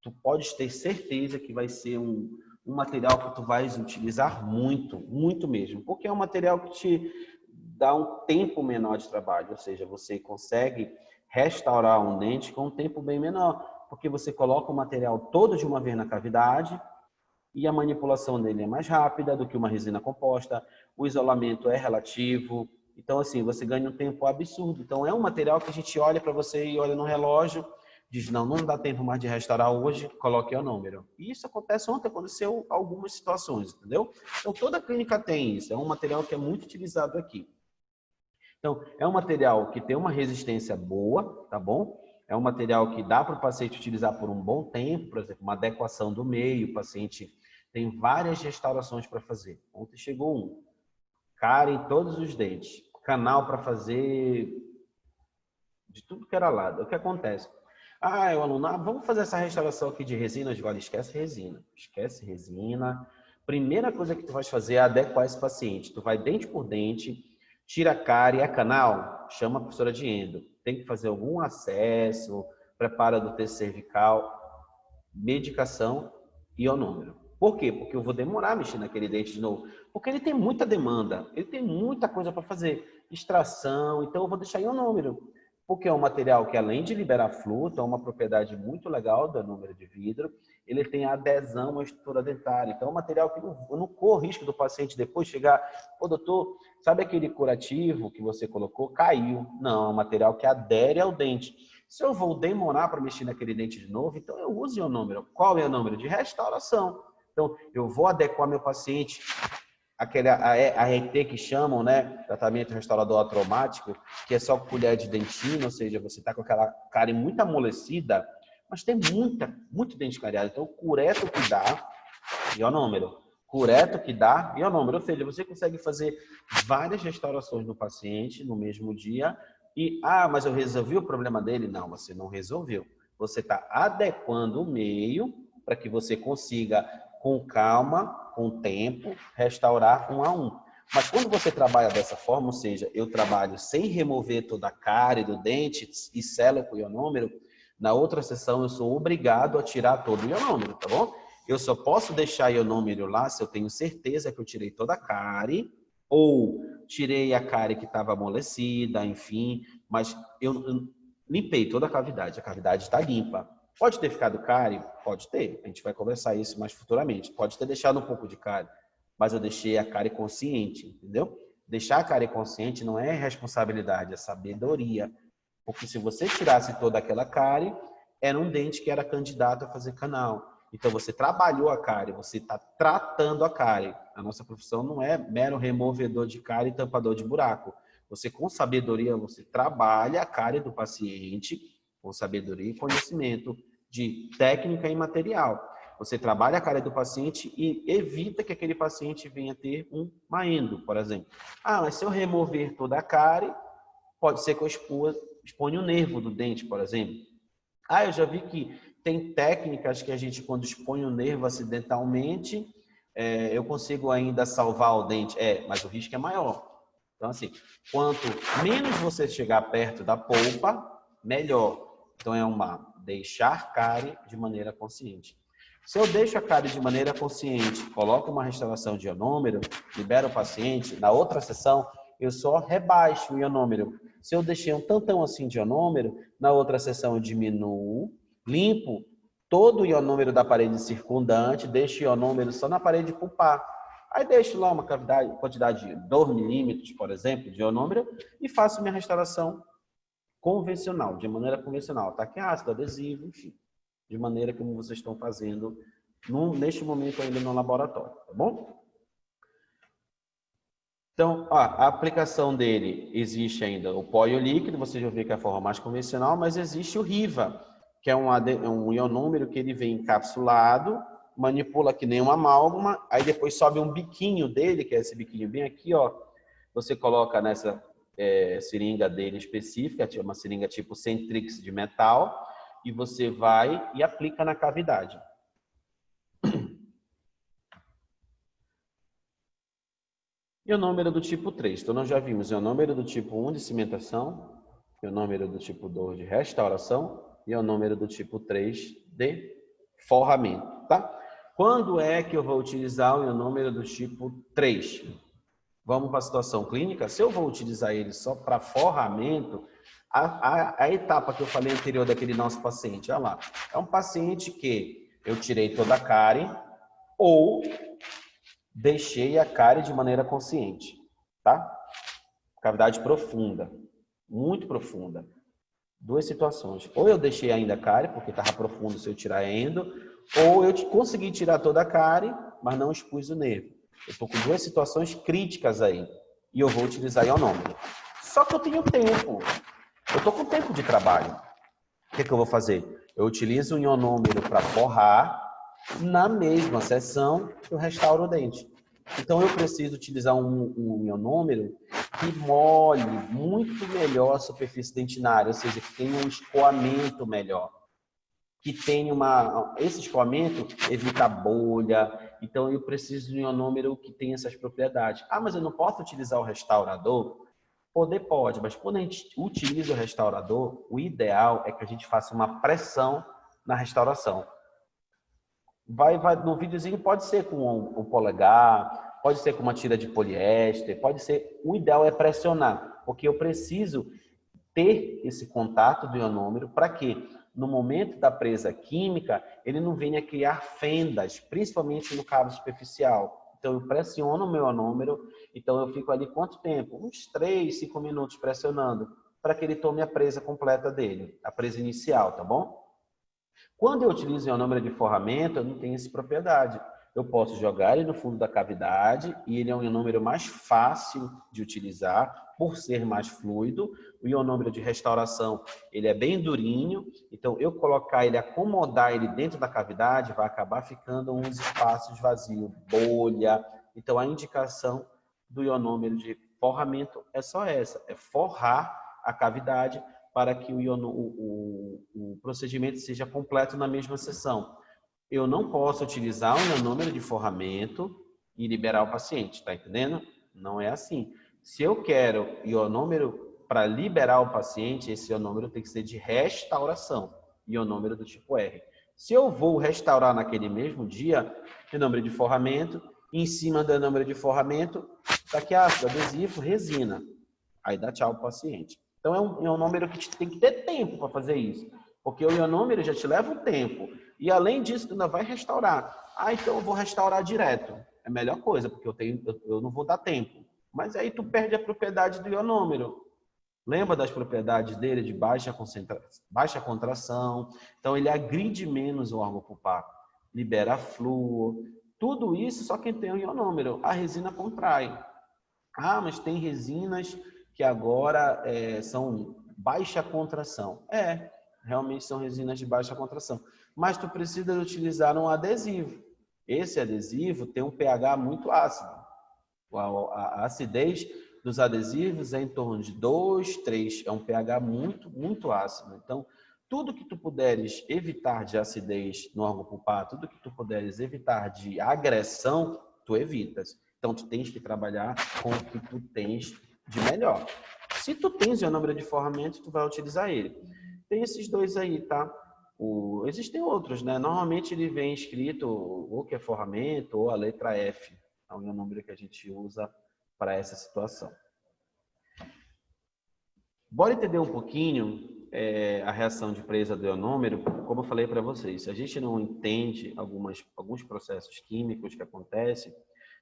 Tu pode ter certeza que vai ser um material que tu vais utilizar muito, muito mesmo. Porque é um material que te dá um tempo menor de trabalho. Ou seja, você consegue restaurar um dente com um tempo bem menor. Porque você coloca o material todo de uma vez na cavidade e a manipulação dele é mais rápida do que uma resina composta. O isolamento é relativo. Então, assim, você ganha um tempo absurdo. Então, é um material que a gente olha para você e olha no relógio, diz, não dá tempo mais de restaurar hoje, coloque o número. E isso acontece ontem, aconteceu algumas situações, entendeu? Então, toda clínica tem isso. É um material que é muito utilizado aqui. Então, é um material que tem uma resistência boa, tá bom? É um material que dá para o paciente utilizar por um bom tempo, por exemplo, uma adequação do meio, o paciente tem várias restaurações para fazer. Ontem chegou um, cárie em todos os dentes, canal para fazer de tudo que era lado. O que acontece? Ah, o aluno, vamos fazer essa restauração aqui de resina. Eu digo, olha, esquece resina. Esquece resina. Primeira coisa que tu vai fazer é adequar esse paciente. Tu vai dente por dente, tira a cárie, é canal, chama a professora de endo. Tem que fazer algum acesso, prepara do terço cervical, medicação e ionômero. Por quê? Porque eu vou demorar a mexer naquele dente de novo. Porque ele tem muita demanda, ele tem muita coisa para fazer. Extração, então eu vou deixar ionômero. Porque é um material que, além de liberar fluto, é uma propriedade muito legal do ionômero de vidro, ele tem adesão à estrutura dentária. Então, é um material que eu não corro risco do paciente depois chegar, ô doutor, sabe aquele curativo que você colocou? Caiu. Não, é um material que adere ao dente. Se eu vou demorar para mexer naquele dente de novo, então eu uso o número. Qual é o número? De restauração. Então, eu vou adequar meu paciente, aquele ART que chamam, né? Tratamento restaurador atromático, que é só colher de dentina, ou seja, você está com aquela cárie muito amolecida, mas tem muito dente cariado. Então, o cureto que dá, e o número. Cureto que dá, e o número. Ou seja, você consegue fazer várias restaurações no paciente no mesmo dia, e, mas eu resolvi o problema dele? Não, você não resolveu. Você está adequando o meio para que você consiga, com calma, com tempo, restaurar um a um. Mas quando você trabalha dessa forma, ou seja, eu trabalho sem remover toda a cárie do dente e selo com o ionômero, na outra sessão eu sou obrigado a tirar todo o ionômero, tá bom? Eu só posso deixar ionômero lá se eu tenho certeza que eu tirei toda a cárie ou tirei a cárie que estava amolecida, enfim, mas eu limpei toda a cavidade está limpa. Pode ter ficado cárie? Pode ter, a gente vai conversar isso mais futuramente. Pode ter deixado um pouco de cárie, mas eu deixei a cárie consciente, entendeu? Deixar a cárie consciente não é responsabilidade, é sabedoria. Porque se você tirasse toda aquela cárie, era um dente que era candidato a fazer canal. Então, você trabalhou a cárie, você está tratando a cárie. A nossa profissão não é mero removedor de cárie e tampador de buraco. Você, com sabedoria, você trabalha a cárie do paciente, com sabedoria e conhecimento de técnica e material. Você trabalha a cárie do paciente e evita que aquele paciente venha ter um maendo, por exemplo. Mas se eu remover toda a cárie, pode ser que eu exponha o nervo do dente, por exemplo. Eu já vi que tem técnicas que a gente, quando expõe o nervo acidentalmente, eu consigo ainda salvar o dente. Mas o risco é maior. Então, assim, quanto menos você chegar perto da polpa, melhor. Então, deixar cárie de maneira consciente. Se eu deixo a cárie de maneira consciente, coloco uma restauração de ionômero, libero o paciente, na outra sessão, eu só rebaixo o ionômero. Se eu deixei um tantão assim de ionômero, na outra sessão eu diminuo, limpo todo o ionômero da parede circundante, deixo o ionômero só na parede pulpar. Aí deixo lá uma quantidade de 2 milímetros, por exemplo, de ionômero e faço minha restauração convencional, de maneira convencional. Ataque ácido, adesivo, enfim. De maneira como vocês estão fazendo neste momento ainda no laboratório, tá bom? Então, ó, a aplicação dele existe ainda o pó e o líquido, você já viu que é a forma mais convencional, mas existe o Riva, que é um ionômero que ele vem encapsulado, manipula que nem uma amálgama, aí depois sobe um biquinho dele, que é esse biquinho bem aqui, ó. Você coloca nessa seringa dele específica, uma seringa tipo Centrix de metal, e você vai e aplica na cavidade. Ionômero do tipo 3. Então, nós já vimos ionômero do tipo 1 de cimentação, ionômero do tipo 2 de restauração e ionômero do tipo 3 de forramento, tá? Quando é que eu vou utilizar o ionômero do tipo 3? Vamos para a situação clínica. Se eu vou utilizar ele só para forramento, a etapa que eu falei anterior daquele nosso paciente, olha lá, é um paciente que eu tirei toda a cárie ou deixei a cárie de maneira consciente, tá? Cavidade profunda, muito profunda. Duas situações. Ou eu deixei ainda a cárie, porque estava profundo se eu tirar endo, ou eu consegui tirar toda a cárie, mas não expus o nervo. Eu estou com duas situações críticas aí. E eu vou utilizar ionômero. Só que eu tenho tempo. Eu estou com tempo de trabalho. O que eu vou fazer? Eu utilizo o ionômero para forrar na mesma sessão que eu restauro o dente. Então, eu preciso utilizar um ionômero que molhe muito melhor a superfície dentinária, ou seja, que tenha um escoamento melhor. Que tenha esse escoamento evita bolha, então eu preciso de um ionômero que tenha essas propriedades. Ah, mas eu não posso utilizar o restaurador? Poder pode, mas quando a gente utiliza o restaurador, o ideal é que a gente faça uma pressão na restauração. No videozinho pode ser com um polegar, pode ser com uma tira de poliéster, pode ser. O ideal é pressionar, porque eu preciso ter esse contato do ionômero para que, no momento da presa química, ele não venha criar fendas, principalmente no cabo superficial. Então, eu pressiono o meu ionômero, então eu fico ali quanto tempo? Uns 3, 5 minutos pressionando, para que ele tome a presa completa dele, a presa inicial, tá bom? Quando eu utilizo o ionômero de forramento, eu não tenho essa propriedade. Eu posso jogar ele no fundo da cavidade e ele é um ionômero mais fácil de utilizar, por ser mais fluido. O ionômero de restauração, ele é bem durinho, então eu colocar ele, acomodar ele dentro da cavidade, vai acabar ficando uns espaços vazios, bolha. Então a indicação do ionômero de forramento é só essa, é forrar a cavidade para que o procedimento seja completo na mesma sessão. Eu não posso utilizar um ionômero de forramento e liberar o paciente, tá entendendo? Não é assim. Se eu quero ionômero para liberar o paciente, esse ionômero tem que ser de restauração, ionômero do tipo R. Se eu vou restaurar naquele mesmo dia, ionômero de forramento, em cima do ionômero de forramento, tá aqui ácido adesivo, resina. Aí dá tchau para o paciente. Então é um número que tem que ter tempo para fazer isso, porque o ionômero já te leva um tempo. E além disso, tu ainda vai restaurar. Ah, então eu vou restaurar direto. É a melhor coisa, porque eu não vou dar tempo. Mas aí tu perde a propriedade do ionômero. Lembra das propriedades dele de baixa contração? Então ele agride menos o órgão pulpar, libera flúor. Tudo isso só quem tem o ionômero. A resina contrai. Ah, mas tem resinas que agora são baixa contração. Realmente são resinas de baixa contração. Mas tu precisa utilizar um adesivo. Esse adesivo tem um pH muito ácido. A acidez dos adesivos é em torno de 2, 3. É um pH muito, muito ácido. Então, tudo que tu puderes evitar de acidez no órgão pulpar, tudo que tu puderes evitar de agressão, tu evitas. Então, tu tens que trabalhar com o que tu tens de melhor. Se tu tens ionômero de forramento, tu vai utilizar ele. Tem esses dois aí, tá? Existem outros, né? Normalmente ele vem escrito ou que é forramento ou a letra F. É o ionômero que a gente usa para essa situação. Bora entender um pouquinho a reação de presa do ionômero. Como eu falei para vocês, se a gente não entende alguns processos químicos que acontecem,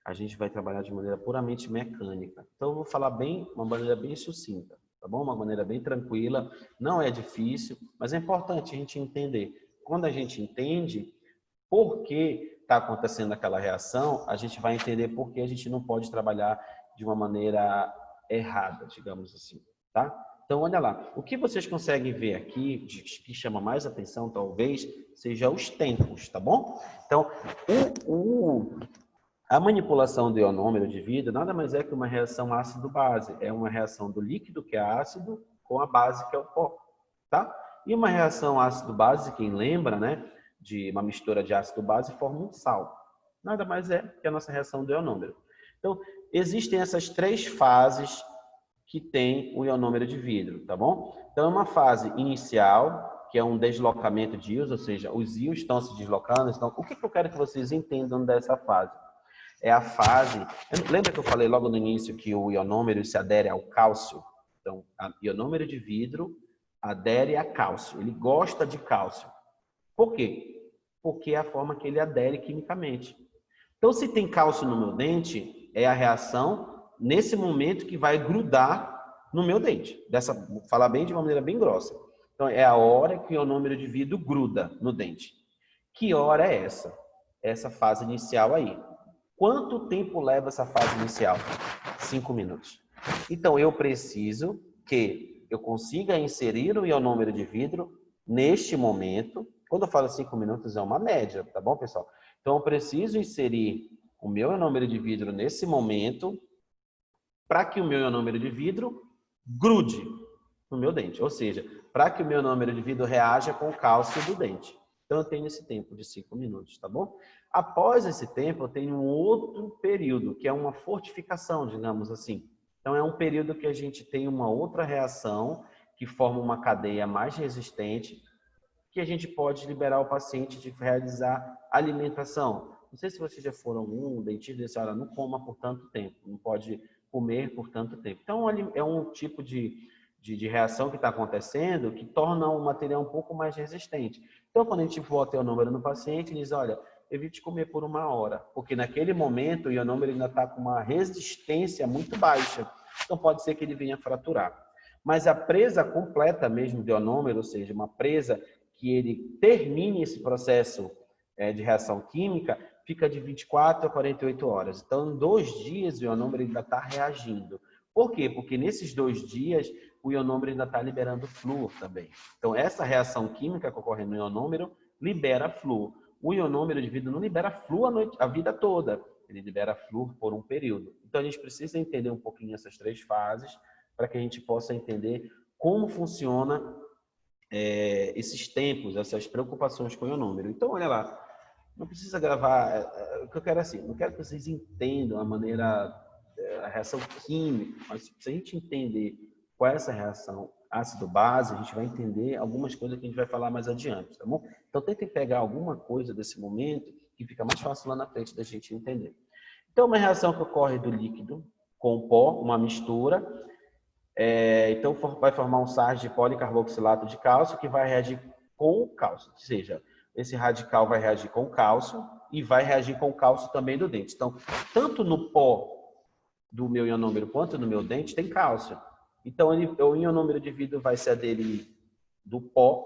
a gente vai trabalhar de maneira puramente mecânica. Então, eu vou falar uma maneira bem sucinta, tá bom? Uma maneira bem tranquila, não é difícil, mas é importante a gente entender. Quando a gente entende, por que está acontecendo aquela reação, a gente vai entender por que a gente não pode trabalhar de uma maneira errada, digamos assim, tá? Então, olha lá, o que vocês conseguem ver aqui, que chama mais atenção, talvez, seja os tempos, tá bom? Então, a manipulação do ionômero de vidro nada mais é que uma reação ácido-base. É uma reação do líquido, que é ácido, com a base, que é o pó, tá? E uma reação ácido-base, quem lembra, né, de uma mistura de ácido-base, forma um sal. Nada mais é que a nossa reação do ionômero. Então, existem essas três fases que tem o ionômero de vidro, tá bom? Então, é uma fase inicial, que é um deslocamento de íons, ou seja, os íons estão se deslocando. Então, o que eu quero que vocês entendam dessa fase? É a fase... Lembra que eu falei logo no início que o ionômero se adere ao cálcio? Então, o ionômero de vidro adere a cálcio. Ele gosta de cálcio. Por quê? Porque é a forma que ele adere quimicamente. Então, se tem cálcio no meu dente, é a reação nesse momento que vai grudar no meu dente. Vou falar bem de uma maneira bem grossa. Então, é a hora que o ionômero de vidro gruda no dente. Que hora é essa? Essa fase inicial aí. Quanto tempo leva essa fase inicial? 5 minutos. Então, eu preciso que eu consiga inserir o ionômero de vidro neste momento. Quando eu falo 5 minutos, é uma média, tá bom, pessoal? Então, eu preciso inserir o meu ionômero de vidro nesse momento para que o meu ionômero de vidro grude no meu dente. Ou seja, para que o meu ionômero de vidro reaja com o cálcio do dente. Então, eu tenho esse tempo de 5 minutos, tá bom? Após esse tempo, eu tenho um outro período, que é uma fortificação, digamos assim. Então, é um período que a gente tem uma outra reação, que forma uma cadeia mais resistente, que a gente pode liberar o paciente de realizar alimentação. Não sei se vocês já foram um dentista e disse, olha, não coma por tanto tempo, não pode comer por tanto tempo. Então, é um tipo de reação que está acontecendo que torna o material um pouco mais resistente. Então, quando a gente bota o ionômero no paciente, diz, olha, evite comer por 1 hora, porque naquele momento o ionômero ainda está com uma resistência muito baixa. Então, pode ser que ele venha fraturar. Mas a presa completa mesmo do ionômero, ou seja, uma presa que ele termine esse processo de reação química, fica de 24 a 48 horas. Então, em 2 dias, o ionômero ainda está reagindo. Por quê? Porque nesses 2 dias, o ionômero ainda está liberando flúor também. Então, essa reação química que ocorre no ionômero libera flúor. O ionômero de vidro não libera flúor a vida toda. Ele libera flúor por um período. Então, a gente precisa entender um pouquinho essas 3 fases para que a gente possa entender como funciona esses tempos, essas preocupações com o ionômero. Então, olha lá, não precisa gravar, o que eu quero assim, não quero que vocês entendam a maneira, a reação química, mas se a gente entender qual é essa reação ácido-base, a gente vai entender algumas coisas que a gente vai falar mais adiante, tá bom? Então, tentem pegar alguma coisa desse momento que fica mais fácil lá na frente da gente entender. Então, uma reação que ocorre do líquido com o pó, uma mistura. Então, vai formar um sais de policarboxilato de cálcio que vai reagir com o cálcio. Ou seja, esse radical vai reagir com o cálcio e vai reagir com o cálcio também do dente. Então, tanto no pó do meu ionômero quanto no meu dente tem cálcio. Então, o ionômero de vidro vai se aderir do pó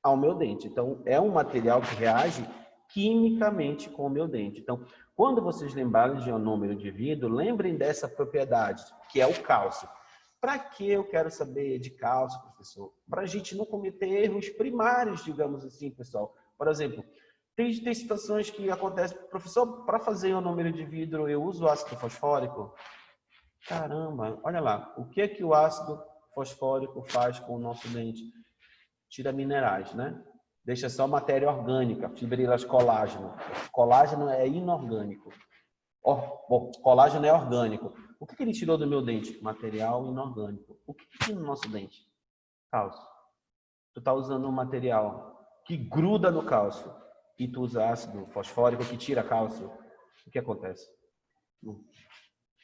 ao meu dente. Então, é um material que reage quimicamente com o meu dente. Então, quando vocês lembrarem de ionômero de vidro, lembrem dessa propriedade, que é o cálcio. Para que eu quero saber de cálcio, professor? Para a gente não cometer erros primários, digamos assim, pessoal. Por exemplo, tem situações que acontecem, professor, para fazer o ionômero de vidro, eu uso ácido fosfórico? Caramba, olha lá, o que é que o ácido fosfórico faz com o nosso dente? Tira minerais, né? Deixa só matéria orgânica, fibrilas colágeno. Colágeno é inorgânico. Colágeno é orgânico. O que ele tirou do meu dente? Material inorgânico. O que tem no nosso dente? Cálcio. Tu está usando um material que gruda no cálcio e tu usa ácido fosfórico que tira cálcio. O que acontece?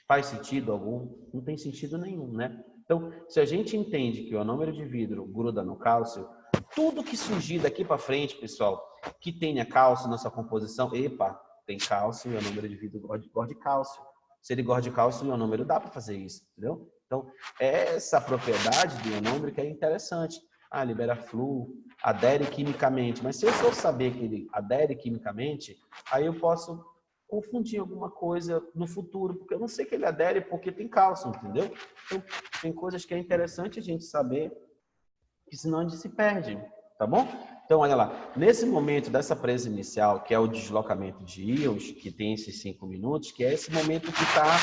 Faz sentido algum? Não tem sentido nenhum, né? Então, se a gente entende que o ionômero de vidro gruda no cálcio, tudo que surgir daqui para frente, pessoal, que tenha cálcio na sua composição, epa, tem cálcio e o ionômero de vidro gosta de cálcio. Se ele gosta de cálcio, o ionômero dá para fazer isso, entendeu? Então, essa propriedade do ionômero que é interessante. libera flu, adere quimicamente. Mas se eu só saber que ele adere quimicamente, aí eu posso confundir alguma coisa no futuro, porque eu não sei que ele adere porque tem cálcio, entendeu? Então, tem coisas que é interessante a gente saber, que senão a gente se perde, tá bom? Então, olha lá, nesse momento dessa presa inicial, que é o deslocamento de íons, que tem esses 5 minutos, que é esse momento que está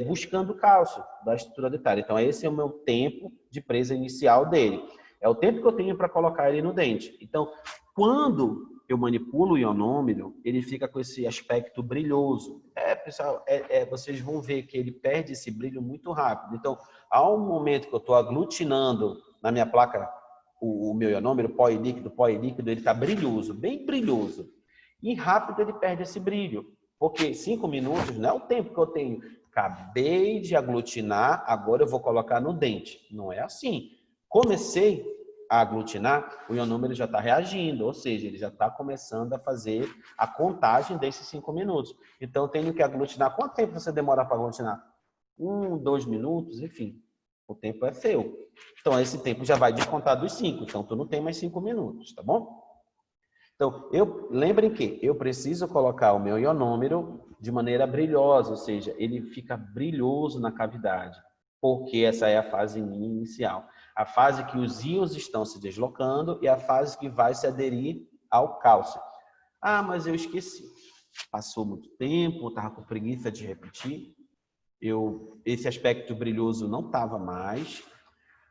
buscando o cálcio da estrutura dentária. Então, esse é o meu tempo de presa inicial dele. É o tempo que eu tenho para colocar ele no dente. Então, quando eu manipulo o ionômero, ele fica com esse aspecto brilhoso. Pessoal, vocês vão ver que ele perde esse brilho muito rápido. Então, há um momento que eu estou aglutinando na minha placa o meu ionômero, pó e líquido, ele está brilhoso, bem brilhoso. E rápido ele perde esse brilho. Porque 5 minutos não é o tempo que eu tenho. Acabei de aglutinar, agora eu vou colocar no dente. Não é assim. Comecei a aglutinar, o ionômero já está reagindo, ou seja, ele já está começando a fazer a contagem desses 5 minutos. Então, eu tenho que aglutinar. Quanto tempo você demora para aglutinar? 1, 2 minutos, enfim. O tempo é seu. Então, esse tempo já vai descontar dos 5. Então, tu não tem mais 5 minutos, tá bom? Então, lembrem que eu preciso colocar o meu ionômero de maneira brilhosa, ou seja, ele fica brilhoso na cavidade, porque essa é a fase inicial. A fase que os íons estão se deslocando e a fase que vai se aderir ao cálcio. Mas eu esqueci. Passou muito tempo, estava com preguiça de repetir. Esse aspecto brilhoso não estava mais,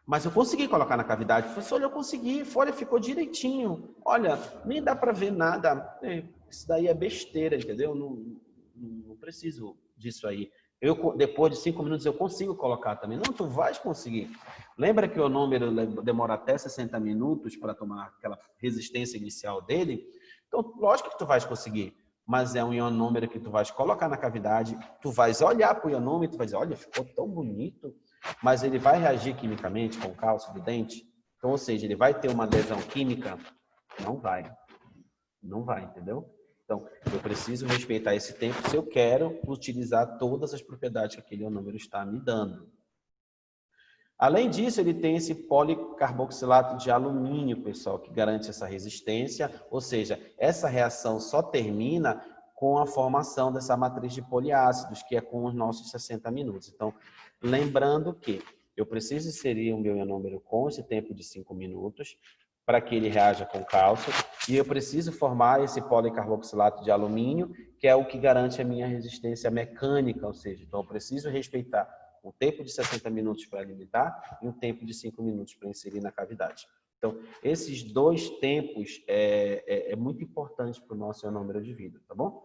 mas eu consegui colocar na cavidade. Olha, eu consegui, olha, ficou direitinho. Olha, nem dá para ver nada. Isso daí é besteira, entendeu? Não preciso disso aí. Depois de 5 minutos eu consigo colocar também. Não, tu vais conseguir. Lembra que o ionômero demora até 60 minutos para tomar aquela resistência inicial dele? Então, lógico que tu vais conseguir. Mas é um ionômero que tu vais colocar na cavidade, tu vais olhar para o ionômero, tu vais dizer, olha, ficou tão bonito, mas ele vai reagir quimicamente com o cálcio do dente? Então, ou seja, ele vai ter uma adesão química? Não vai. Não vai, entendeu? Então, eu preciso respeitar esse tempo se eu quero utilizar todas as propriedades que aquele ionômero está me dando. Além disso, ele tem esse policarboxilato de alumínio, pessoal, que garante essa resistência, ou seja, essa reação só termina com a formação dessa matriz de poliácidos, que é com os nossos 60 minutos. Então, lembrando que eu preciso inserir o meu ionômero com esse tempo de 5 minutos, para que ele reaja com cálcio, e eu preciso formar esse policarboxilato de alumínio, que é o que garante a minha resistência mecânica, ou seja, então eu preciso respeitar um tempo de 60 minutos para limitar e um tempo de 5 minutos para inserir na cavidade. Então, esses dois tempos é muito importante para o nosso ionômero de vidro, tá bom?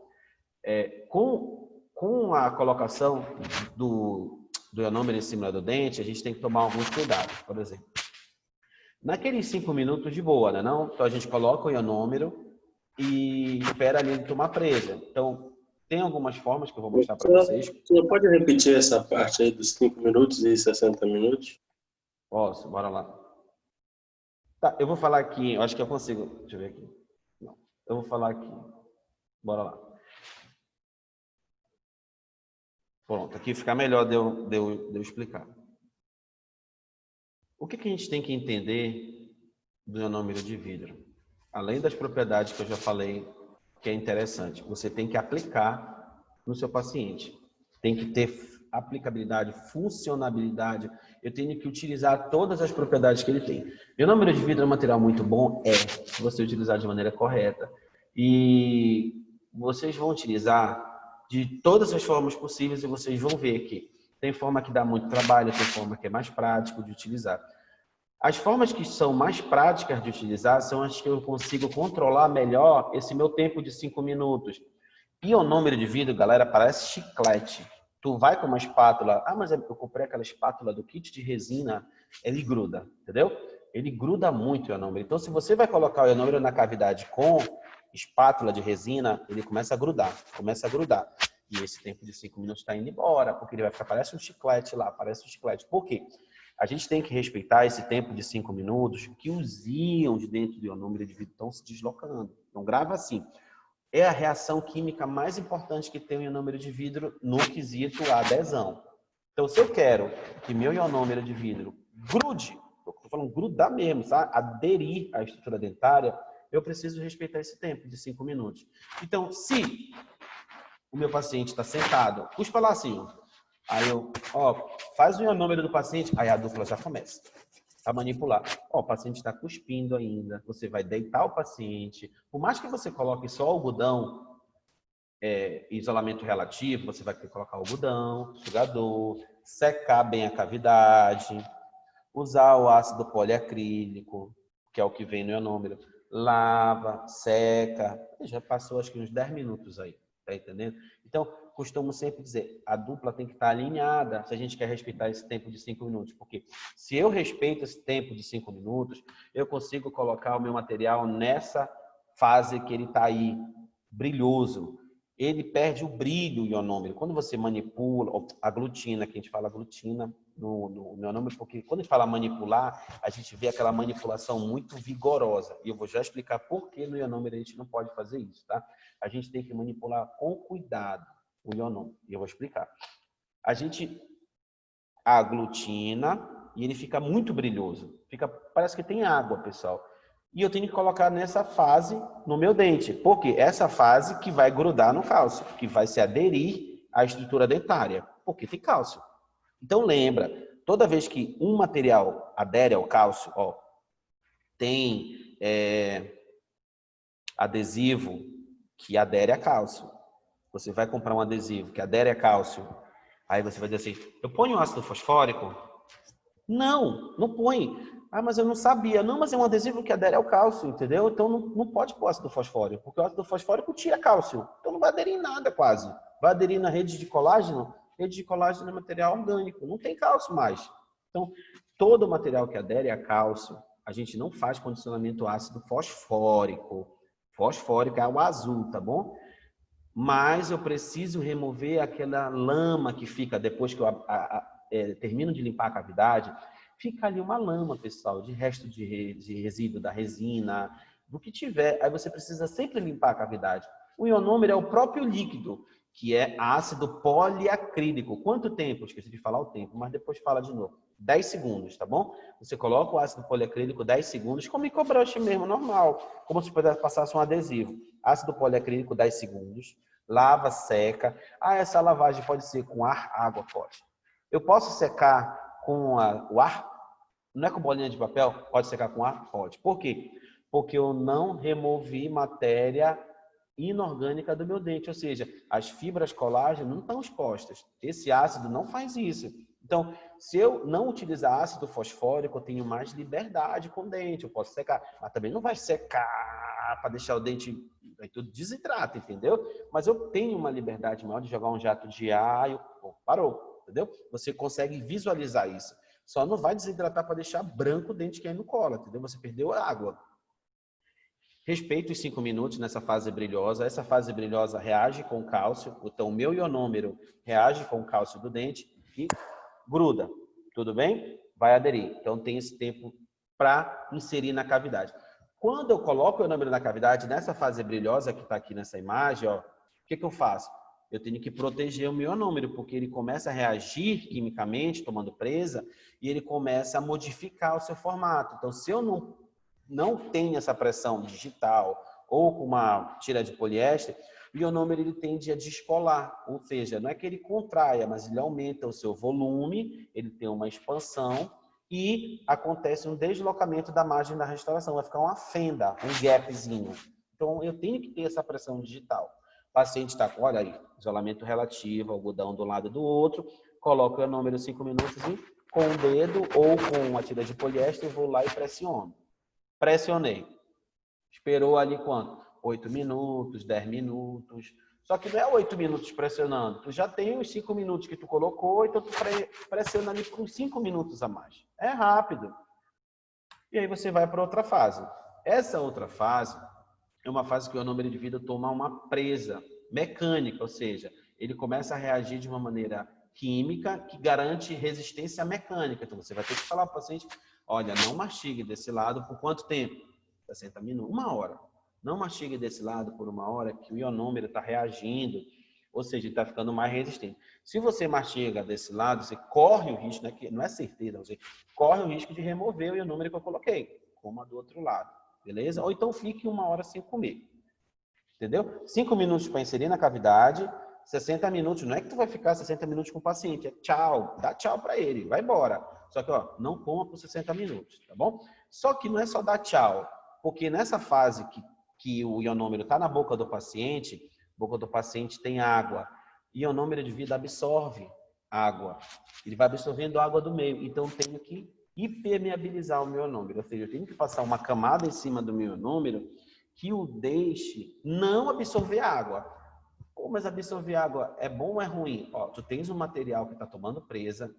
Com a colocação do ionômero em cima do dente, a gente tem que tomar alguns cuidados, por exemplo. Naqueles 5 minutos de boa, né? Não? Então, a gente coloca o ionômero e espera ali ele tomar presa. Então, tem algumas formas que eu vou mostrar para vocês. Você pode repetir essa parte aí dos 5 minutos e 60 minutos? Posso, bora lá. Tá, eu vou falar aqui, eu acho que eu consigo. Deixa eu ver aqui. Não, eu vou falar aqui. Bora lá. Pronto, aqui fica melhor de eu explicar. O que a gente tem que entender do ionômero de vidro? Além das propriedades que eu já falei, que é interessante, você tem que aplicar no seu paciente. Tem que ter aplicabilidade, funcionabilidade. Eu tenho que utilizar todas as propriedades que ele tem. Ionômero de vidro é um material muito bom? Se você utilizar de maneira correta. E vocês vão utilizar de todas as formas possíveis e vocês vão ver que tem forma que dá muito trabalho, tem forma que é mais prático de utilizar. As formas que são mais práticas de utilizar são as que eu consigo controlar melhor esse meu tempo de 5 minutos. Ionômero de vidro, galera, parece chiclete. Tu vai com uma espátula, mas eu comprei aquela espátula do kit de resina, ele gruda, entendeu? Ele gruda muito o ionômero. Então, se você vai colocar o ionômero na cavidade com espátula de resina, ele começa a grudar. E esse tempo de 5 minutos está indo embora, porque ele vai ficar, parece um chiclete lá, parece um chiclete. Por quê? A gente tem que respeitar esse tempo de 5 minutos que os íons dentro do ionômero de vidro estão se deslocando. Então, grava assim. É a reação química mais importante que tem o ionômero de vidro no quesito adesão. Então, se eu quero que meu ionômero de vidro grude, eu falando grudar mesmo, sabe? Aderir à estrutura dentária, eu preciso respeitar esse tempo de 5 minutos. Então, se o meu paciente está sentado, cuspa lá assim, aí eu, faz o número do paciente, aí a dupla já começa a manipular. O paciente está cuspindo ainda, você vai deitar o paciente, por mais que você coloque só algodão, isolamento relativo, você vai ter que colocar algodão, sugador, secar bem a cavidade, usar o ácido poliacrílico, que é o que vem no ionômero, lava, seca, já passou acho que uns 10 minutos aí, tá entendendo? Então, costumo sempre dizer, a dupla tem que estar alinhada se a gente quer respeitar esse tempo de 5 minutos, porque se eu respeito esse tempo de 5 minutos, eu consigo colocar o meu material nessa fase que ele está aí, brilhoso. Ele perde o brilho, o ionômero. Quando você manipula, a glutina, que a gente fala glutina no ionômero, porque quando a gente fala manipular, a gente vê aquela manipulação muito vigorosa. E eu vou já explicar por que no ionômero a gente não pode fazer isso, tá? A gente tem que manipular com cuidado o ionômero. E eu vou explicar. A gente aglutina e ele fica muito brilhoso. Parece que tem água, pessoal. E eu tenho que colocar nessa fase no meu dente. Por quê? Essa fase que vai grudar no cálcio, que vai se aderir à estrutura dentária, porque tem cálcio. Então lembra, toda vez que um material adere ao cálcio, tem adesivo que adere a cálcio. Você vai comprar um adesivo que adere a cálcio, aí você vai dizer assim, eu ponho ácido fosfórico? Não, não põe. Ah, mas eu não sabia. Não, mas é um adesivo que adere ao cálcio, entendeu? Então não pode pôr ácido fosfórico, porque o ácido fosfórico tira cálcio. Então não vai aderir em nada quase. Vai aderir na rede de colágeno. Rede de colágeno é material orgânico, não tem cálcio mais. Então, todo material que adere a cálcio, a gente não faz condicionamento ácido fosfórico. Fosfórico é o azul, tá bom? Mas eu preciso remover aquela lama que fica depois que eu termino de limpar a cavidade, fica ali uma lama, pessoal, de resto de resíduo da resina, do que tiver. Aí você precisa sempre limpar a cavidade. O ionômero é o próprio líquido, que é ácido poliacrílico. Quanto tempo? Esqueci de falar o tempo, mas depois fala de novo. 10 segundos, tá bom? Você coloca o ácido poliacrílico 10 segundos, com microbrush mesmo, normal, como se pudesse passar um adesivo. Ácido poliacrílico 10 segundos, lava, seca. Essa lavagem pode ser com ar, água, pode. Eu posso secar com o ar? Não é com bolinha de papel? Pode secar com ar? Pode. Por quê? Porque eu não removi matéria inorgânica do meu dente, ou seja, as fibras colágeno não estão expostas. Esse ácido não faz isso. Então, se eu não utilizar ácido fosfórico, eu tenho mais liberdade com o dente, eu posso secar, mas também não vai secar para deixar o dente, aí tudo desidrata, entendeu? Mas eu tenho uma liberdade maior de jogar um jato de ar e parou, entendeu? Você consegue visualizar isso. Só não vai desidratar para deixar branco o dente que aí no colo, entendeu? Você perdeu a água. Respeito os 5 minutos nessa fase brilhosa. Essa fase brilhosa reage com o cálcio. Então, o meu ionômero reage com o cálcio do dente e gruda. Tudo bem? Vai aderir. Então, tem esse tempo para inserir na cavidade. Quando eu coloco o ionômero na cavidade, nessa fase brilhosa que está aqui nessa imagem, o que eu faço? Eu tenho que proteger o meu ionômero, porque ele começa a reagir quimicamente, tomando presa, e ele começa a modificar o seu formato. Então, se eu não tem essa pressão digital ou com uma tira de poliéster, o ionômero ele tende a descolar, ou seja, não é que ele contraia, mas ele aumenta o seu volume, ele tem uma expansão e acontece um deslocamento da margem da restauração, vai ficar uma fenda, um gapzinho. Então, eu tenho que ter essa pressão digital. O paciente está com, olha aí, isolamento relativo, algodão do lado do outro, coloco o ionômero 5 minutos e com o dedo ou com uma tira de poliéster, eu vou lá e pressiono. Pressionei. Esperou ali quanto? 8 minutos, 10 minutos. Só que não é 8 minutos pressionando. Tu já tem os 5 minutos que tu colocou, então tu pressiona ali por uns 5 minutos a mais. É rápido. E aí você vai para outra fase. Essa outra fase é uma fase que o ionômero de vidro toma uma presa mecânica, ou seja, ele começa a reagir de uma maneira química que garante resistência mecânica. Então você vai ter que falar para o paciente, olha, não mastigue desse lado por quanto tempo? 60 minutos, 1 hora. Não mastigue desse lado por 1 hora, que o ionômero está reagindo. Ou seja, ele está ficando mais resistente. Se você mastiga desse lado, você corre o risco, né, que não é certeza, você corre o risco de remover o ionômero que eu coloquei, coma do outro lado, beleza? Ou então fique 1 hora sem comer, entendeu? 5 minutos para inserir na cavidade, 60 minutos, não é que tu vai ficar 60 minutos com o paciente, é tchau, dá tchau para ele, vai embora. Só que, ó, não coma por 60 minutos, tá bom? Só que não é só dar tchau, porque nessa fase que o ionômero está na boca do paciente, a boca do paciente tem água, e o ionômero de vida absorve água, ele vai absorvendo água do meio, então eu tenho que hipermeabilizar o meu ionômero, ou seja, eu tenho que passar uma camada em cima do meu ionômero que o deixe não absorver água. Pô, mas absorver água é bom ou é ruim? Ó, tu tens um material que está tomando presa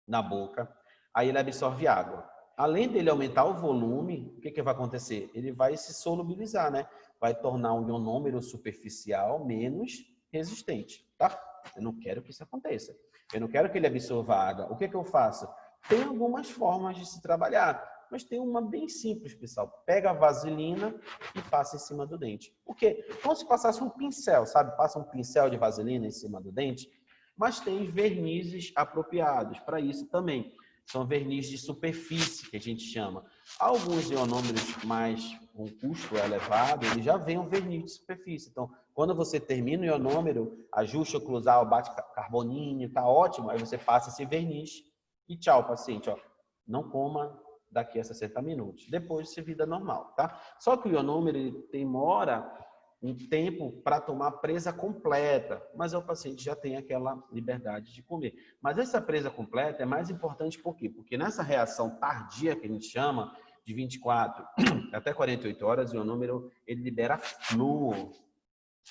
na boca, aí ele absorve água. Além dele aumentar o volume, o que vai acontecer? Ele vai se solubilizar, né? Vai tornar um ionômero superficial menos resistente, tá? Eu não quero que isso aconteça. Eu não quero que ele absorva água. O que eu faço? Tem algumas formas de se trabalhar, mas tem uma bem simples, pessoal. Pega a vaselina e passa em cima do dente. Por quê? Como se passasse um pincel, sabe? Passa um pincel de vaselina em cima do dente, mas tem vernizes apropriados para isso também. São vernizes de superfície, que a gente chama. Alguns ionômeros mais com custo elevado, ele já vem um verniz de superfície. Então, quando você termina o ionômero, ajusta o oclusal, bate carboninho, tá ótimo, aí você passa esse verniz e tchau, paciente, ó. Não coma daqui a 60 minutos. Depois, isso é vida normal, tá? Só que o ionômero, ele demora um tempo para tomar presa completa, mas o paciente já tem aquela liberdade de comer. Mas essa presa completa é mais importante por quê? Porque nessa reação tardia que a gente chama, de 24 até 48 horas, o ionômero ele libera flúor.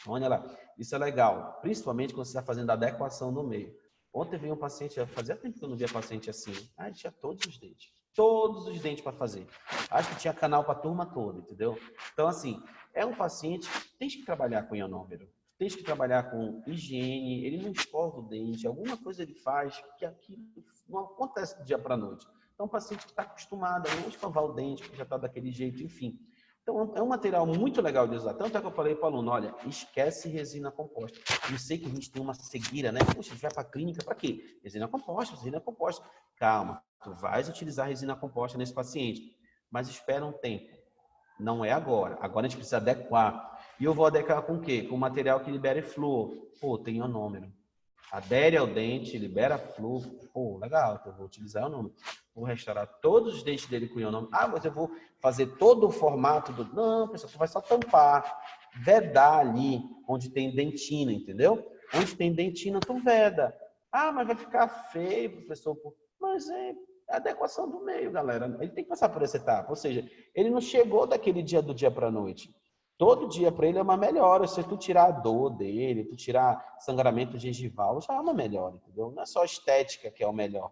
Olha lá, isso é legal, principalmente quando você está fazendo a adequação no meio. Ontem veio um paciente, fazia tempo que eu não via paciente assim. Ah, ele tinha todos os dentes para fazer. Acho que tinha canal para a turma toda, entendeu? Então, assim, é um paciente que tem que trabalhar com ionômero, tem que trabalhar com higiene, ele não escova o dente, alguma coisa ele faz que aquilo não acontece do dia para a noite. Então, um paciente que está acostumado a não escovar o dente, que já está daquele jeito, enfim. Então, é um material muito legal de usar. Tanto é que eu falei para o aluno, olha, esquece resina composta. Eu sei que a gente tem uma cegueira, né? Poxa, a gente vai para a clínica para quê? Resina composta. Calma, tu vais utilizar resina composta nesse paciente, mas espera um tempo. Não é agora. Agora a gente precisa adequar. E eu vou adequar com o quê? Com material que libere flúor. Pô, tem ionômero. Adere ao dente, libera flúor. Pô, legal, então eu vou utilizar o ionômero. Vou restaurar todos os dentes dele com ionômero. Ah, mas eu vou fazer todo o formato do... Não, pessoal, tu vai só tampar, vedar ali onde tem dentina, entendeu? Onde tem dentina, tu veda. Ah, mas vai ficar feio, professor. Mas é a adequação do meio, galera. Ele tem que passar por essa etapa. Ou seja, ele não chegou daquele dia do dia para a noite. Todo dia para ele é uma melhora. Se tu tirar a dor dele, tu tirar sangramento gengival, já é uma melhora, entendeu? Não é só a estética que é o melhor.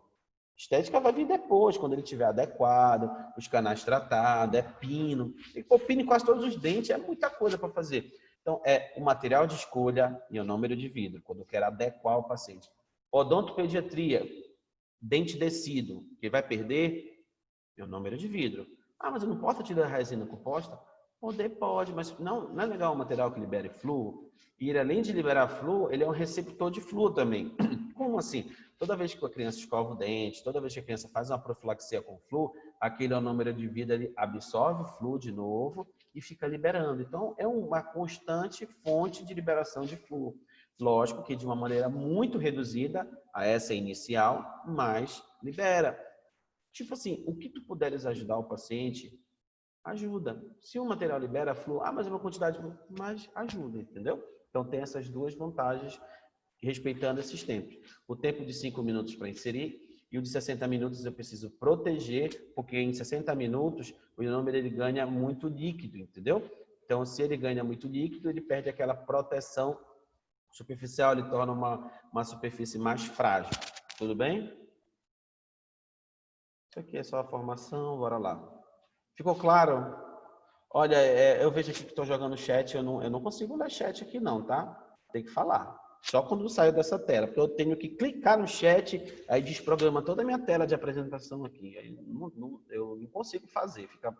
Estética vai vir depois, quando ele estiver adequado, os canais tratados, é pino. Tem que pôr pino em quase todos os dentes, é muita coisa para fazer. Então, é o material de escolha e o número de vidro, quando eu quero adequar o paciente. Odontopediatria, dente descido, que vai perder, é o número de vidro. Ah, mas eu não posso tirar a resina composta? Poder pode, mas não é legal o material que libere flúor. E ele, além de liberar flúor, ele é um receptor de flúor também. Como assim? Toda vez que a criança escova o dente, toda vez que a criança faz uma profilaxia com flúor, aquele ionômero de vida ele absorve flúor de novo e fica liberando. Então, é uma constante fonte de liberação de flúor. Lógico que de uma maneira muito reduzida a essa inicial, mas libera. Tipo assim, o que tu puderes ajudar o paciente, ajuda. Se o material libera flúor, mas é uma quantidade, mas ajuda, entendeu? Então, tem essas duas vantagens respeitando esses tempos. O tempo de 5 minutos para inserir e o de 60 minutos eu preciso proteger, porque em 60 minutos o ionômero ele ganha muito líquido, entendeu? Então, se ele ganha muito líquido, ele perde aquela proteção superficial, ele torna uma superfície mais frágil. Tudo bem? Isso aqui é só a formação, bora lá. Ficou claro? Olha, eu vejo aqui que estão jogando chat, eu não consigo ler chat aqui não, tá? Tem que falar. Só quando eu saio dessa tela, porque eu tenho que clicar no chat, aí desprograma toda a minha tela de apresentação aqui. Aí eu não consigo fazer, fica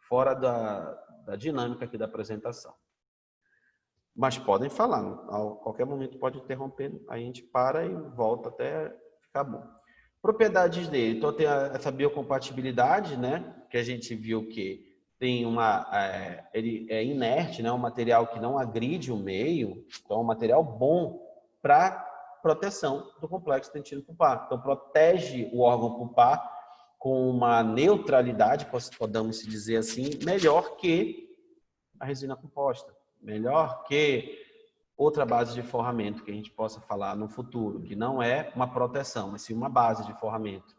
fora da dinâmica aqui da apresentação. Mas podem falar, a qualquer momento pode interromper, aí a gente para e volta até ficar bom. Propriedades dele, então tem essa biocompatibilidade, né? Que a gente viu que tem ele é inerte, né? Um material que não agride o meio, então é um material bom para proteção do complexo dentino pulpar. Então protege o órgão pulpar com uma neutralidade, podemos dizer assim, melhor que a resina composta, melhor que outra base de forramento que a gente possa falar no futuro, que não é uma proteção, mas sim uma base de forramento.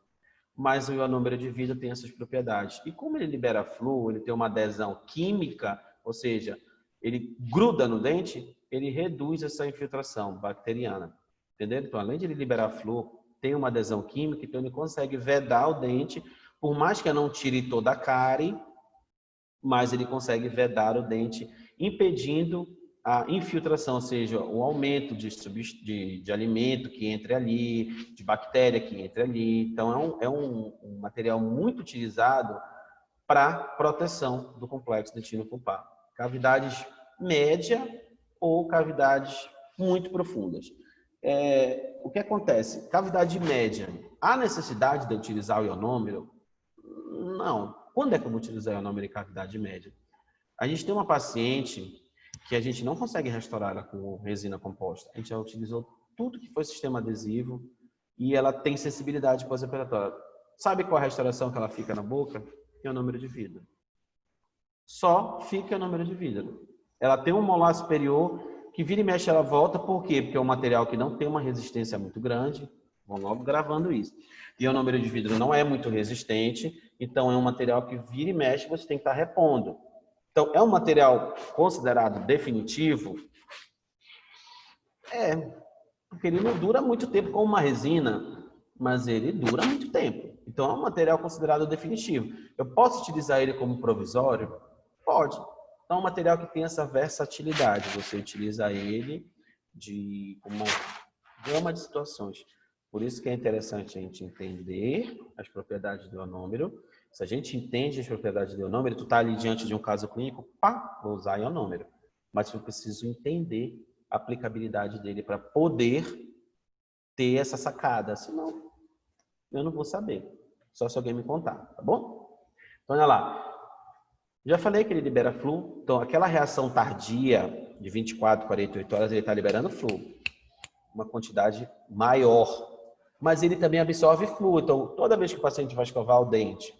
Mas o ionômero de vidro tem essas propriedades. E como ele libera flúor, ele tem uma adesão química, ou seja, ele gruda no dente, ele reduz essa infiltração bacteriana. Entendeu? Então, além de ele liberar flúor, tem uma adesão química, então ele consegue vedar o dente, por mais que eu não tire toda a cárie, mas ele consegue vedar o dente, impedindo a infiltração, ou seja, o aumento de alimento que entre ali, de bactéria que entre ali. Então, é um material muito utilizado para proteção do complexo dentino pulpar. Cavidades média ou cavidades muito profundas. O que acontece? Cavidade média. Há necessidade de utilizar o ionômero? Não. Quando é que eu vou utilizar o ionômero em cavidade média? A gente tem uma paciente que a gente não consegue restaurar ela com resina composta. A gente já utilizou tudo que foi sistema adesivo e ela tem sensibilidade pós-operatória. Sabe qual a restauração que ela fica na boca? Ionômero de vidro. Só fica ionômero de vidro. Ela tem um molar superior que vira e mexe ela volta. Por quê? Porque é um material que não tem uma resistência muito grande. Vão logo gravando isso. E o ionômero de vidro não é muito resistente, então é um material que vira e mexe, você tem que estar repondo. Então, é um material considerado definitivo? Porque ele não dura muito tempo como uma resina, mas ele dura muito tempo. Então, é um material considerado definitivo. Eu posso utilizar ele como provisório? Pode. Então, é um material que tem essa versatilidade. Você utiliza ele com uma gama de situações. Por isso que é interessante a gente entender as propriedades do ionômero. Se a gente entende as propriedades do ionômero, tu está ali diante de um caso clínico, vou usar ionômero. Mas eu preciso entender a aplicabilidade dele para poder ter essa sacada. Senão, eu não vou saber. Só se alguém me contar, tá bom? Então, olha lá. Já falei que ele libera flúor. Então, aquela reação tardia de 24, 48 horas, ele está liberando flúor. Uma quantidade maior. Mas ele também absorve flúor. Então, toda vez que o paciente vai escovar o dente,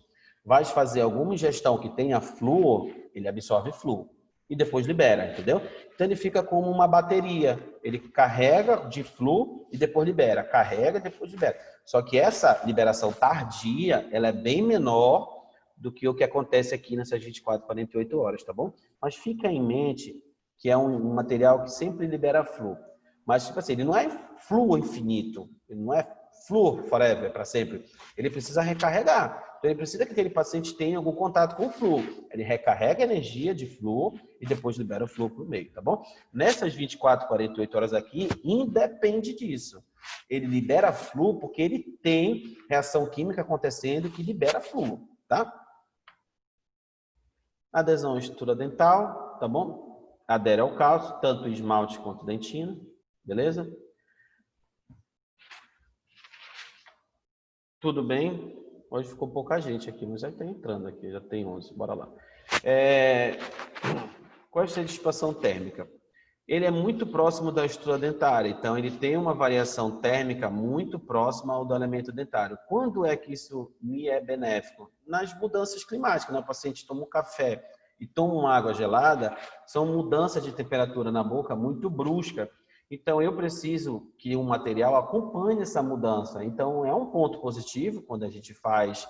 vai fazer alguma ingestão que tenha flúor, ele absorve flúor. E depois libera, entendeu? Então, ele fica como uma bateria. Ele carrega de flúor e depois libera. Carrega e depois libera. Só que essa liberação tardia, ela é bem menor do que o que acontece aqui nessas 24, 48 horas, tá bom? Mas fica em mente que é um material que sempre libera flúor. Mas, tipo assim, ele não é flúor infinito. Ele não é flúor forever, para sempre. Ele precisa recarregar. Então, ele precisa que aquele paciente tenha algum contato com o flúor. Ele recarrega a energia de flúor e depois libera o flúor para o meio, tá bom? Nessas 24, 48 horas aqui, independe disso. Ele libera flúor porque ele tem reação química acontecendo que libera flúor, tá? Adesão à estrutura dental, tá bom? Adere ao cálcio, tanto esmalte quanto dentina, beleza? Tudo bem? Hoje ficou pouca gente aqui, mas já está entrando aqui, já tem 11, bora lá. Qual é a sua dissipação térmica? Ele é muito próximo da estrutura dentária, então ele tem uma variação térmica muito próxima ao do elemento dentário. Quando é que isso me é benéfico? Nas mudanças climáticas, né? O paciente toma um café e toma uma água gelada, são mudanças de temperatura na boca muito brusca. Então, eu preciso que o material acompanhe essa mudança. Então, é um ponto positivo quando a gente faz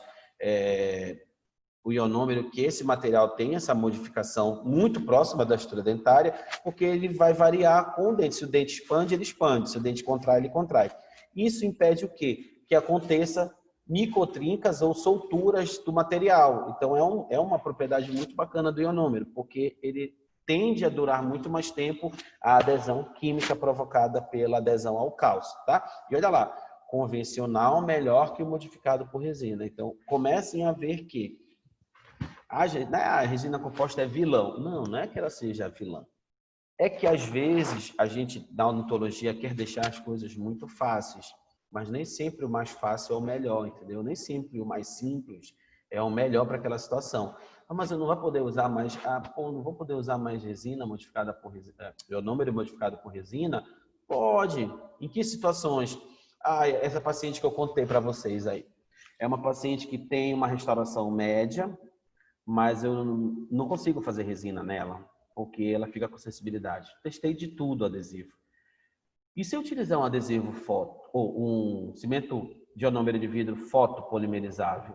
o ionômero, que esse material tem essa modificação muito próxima da estrutura dentária, porque ele vai variar com o dente. Se o dente expande, ele expande. Se o dente contrai, ele contrai. Isso impede o quê? Que aconteça microtrincas ou solturas do material. Então, é uma propriedade muito bacana do ionômero, porque ele tende a durar muito mais tempo a adesão química provocada pela adesão ao cálcio, tá? E olha lá, convencional melhor que o modificado por resina. Então, comecem a ver que a resina composta é vilão. Não é que ela seja vilã. É que às vezes a gente na odontologia quer deixar as coisas muito fáceis, mas nem sempre o mais fácil é o melhor, entendeu? Nem sempre o mais simples é o melhor para aquela situação. Ah, mas eu não vou poder usar mais, não vou poder usar mais resina modificada por resina, ionômero modificado por resina? Pode. Em que situações? Essa paciente que eu contei para vocês aí. É uma paciente que tem uma restauração média, mas eu não consigo fazer resina nela, porque ela fica com sensibilidade. Testei de tudo adesivo. E se eu utilizar um adesivo foto, ou um cimento de ionômero de vidro fotopolimerizável,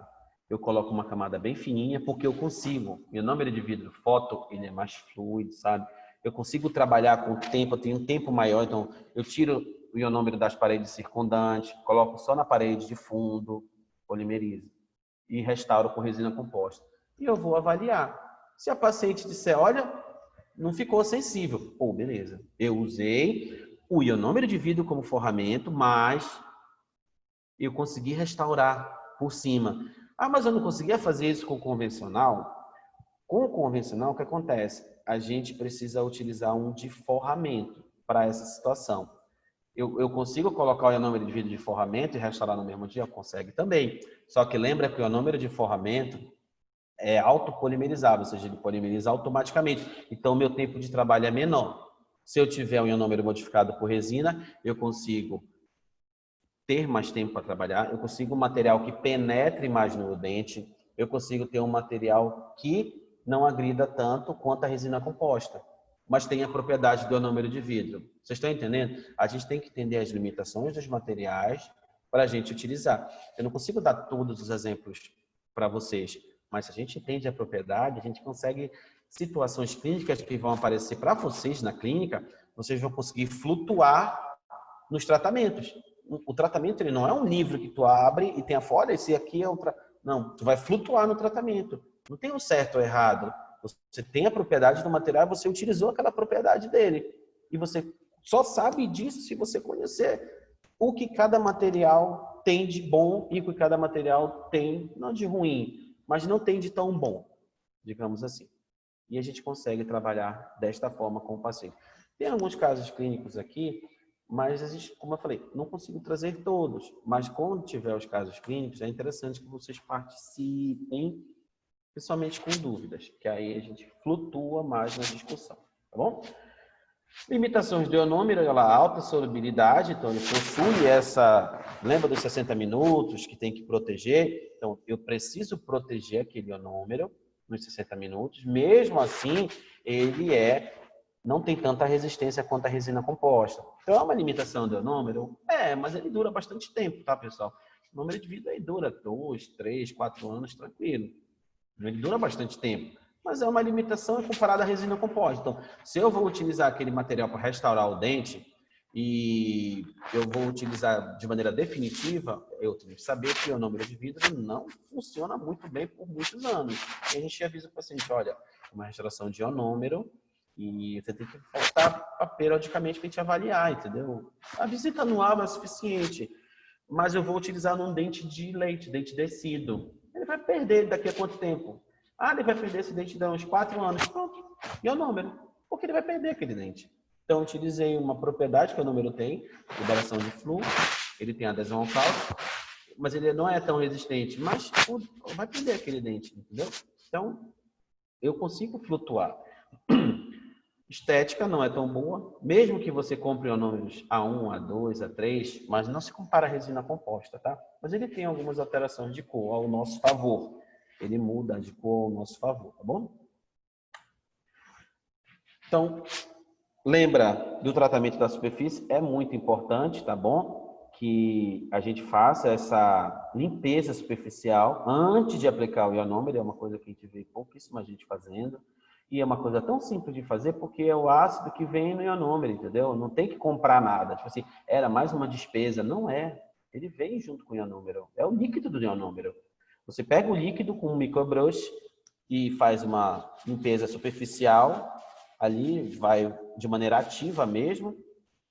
eu coloco uma camada bem fininha, porque eu consigo. O ionômero de vidro foto, ele é mais fluido, sabe? Eu consigo trabalhar com o tempo, eu tenho um tempo maior, então eu tiro o ionômero das paredes circundantes, coloco só na parede de fundo, polimerizo, e restauro com resina composta. E eu vou avaliar. Se a paciente disser, olha, não ficou sensível, pô, beleza. Eu usei o ionômero de vidro como forramento, mas eu consegui restaurar por cima. Ah, mas eu não conseguia fazer isso com o convencional? Com o convencional, o que acontece? A gente precisa utilizar um de forramento para essa situação. Eu consigo colocar o ionômero de vidro de forramento e restaurar no mesmo dia? Consegue também. Só que lembra que o ionômero de forramento é autopolimerizável, ou seja, ele polimeriza automaticamente. Então, o meu tempo de trabalho é menor. Se eu tiver um ionômero modificado por resina, eu consigo ter mais tempo para trabalhar, eu consigo um material que penetre mais no dente, eu consigo ter um material que não agrida tanto quanto a resina composta, mas tem a propriedade do ionômero de vidro. Vocês estão entendendo? A gente tem que entender as limitações dos materiais para a gente utilizar. Eu não consigo dar todos os exemplos para vocês, mas se a gente entende a propriedade, a gente consegue situações clínicas que vão aparecer para vocês na clínica, vocês vão conseguir flutuar nos tratamentos. O tratamento ele não é um livro que tu abre e tem a folha, esse aqui é outra. Não, tu vai flutuar no tratamento. Não tem um certo ou errado. Você tem a propriedade do material, você utilizou aquela propriedade dele. E você só sabe disso se você conhecer o que cada material tem de bom e o que cada material tem, não de ruim, mas não tem de tão bom, digamos assim. E a gente consegue trabalhar desta forma com o paciente. Tem alguns casos clínicos aqui, mas, a gente, como eu falei, não consigo trazer todos. Mas quando tiver os casos clínicos, é interessante que vocês participem, principalmente com dúvidas, que aí a gente flutua mais na discussão, tá bom? Limitações do ionômero, ela alta solubilidade, então ele possui essa, lembra dos 60 minutos que tem que proteger? Então eu preciso proteger aquele ionômero nos 60 minutos, mesmo assim ele não tem tanta resistência quanto a resina composta. Então é uma limitação do ionômero? Mas ele dura bastante tempo, tá, pessoal? O número de vida aí dura 2, 3, 4 anos, tranquilo. Ele dura bastante tempo. Mas é uma limitação comparada à resina composta. Então, se eu vou utilizar aquele material para restaurar o dente e eu vou utilizar de maneira definitiva, eu tenho que saber que o ionômero de vidro não funciona muito bem por muitos anos. E a gente avisa o paciente, olha, uma restauração de ionômero e você tem que voltar periodicamente para a gente avaliar, entendeu? A visita anual é suficiente, mas eu vou utilizar num dente de leite, dente descido. Ele vai perder daqui a quanto tempo? Ele vai perder esse dente de uns 4 anos. Pronto. E é o número. Porque ele vai perder aquele dente. Então, eu utilizei uma propriedade que o número tem, liberação de fluxo, ele tem adesão ao cálcio, mas ele não é tão resistente. Mas vai perder aquele dente, entendeu? Então, eu consigo flutuar. Estética não é tão boa, mesmo que você compre ionômeros A1, A2, A3, mas não se compara a resina composta, tá? Mas ele tem algumas alterações de cor ao nosso favor. Ele muda de cor ao nosso favor, tá bom? Então, lembra do tratamento da superfície, é muito importante, tá bom? Que a gente faça essa limpeza superficial antes de aplicar o ionômero, é uma coisa que a gente vê pouquíssima gente fazendo. E é uma coisa tão simples de fazer porque é o ácido que vem no ionômero, entendeu? Não tem que comprar nada. Tipo assim, era mais uma despesa. Não é. Ele vem junto com o ionômero. É o líquido do ionômero. Você pega o líquido com um microbrush e faz uma limpeza superficial. Ali vai de maneira ativa mesmo.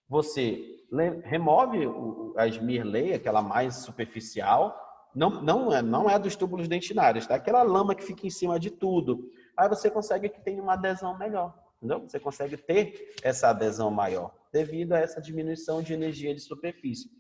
Você remove a smear layer, aquela mais superficial. Não é dos túbulos dentinários, tá? Aquela lama que fica em cima de tudo. Aí você consegue que tenha uma adesão melhor. entendeu? Você consegue ter essa adesão maior devido a essa diminuição de energia de superfície.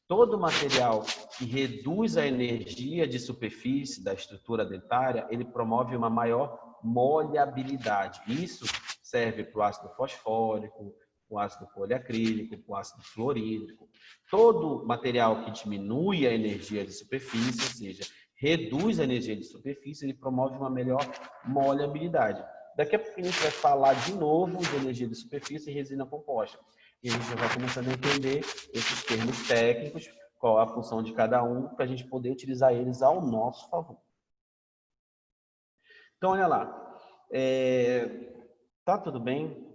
Todo material que reduz a energia de superfície da estrutura dentária, ele promove uma maior molhabilidade. Isso serve para o ácido fosfórico, o ácido poliacrílico, o ácido fluorídrico. Todo material que diminui a energia de superfície, ou seja, reduz a energia de superfície, ele promove uma melhor molhabilidade. Daqui a pouco a gente vai falar de novo de energia de superfície e resina composta. E a gente já vai começando a entender esses termos técnicos, qual a função de cada um, para a gente poder utilizar eles ao nosso favor. Então, olha lá. Tá tudo bem?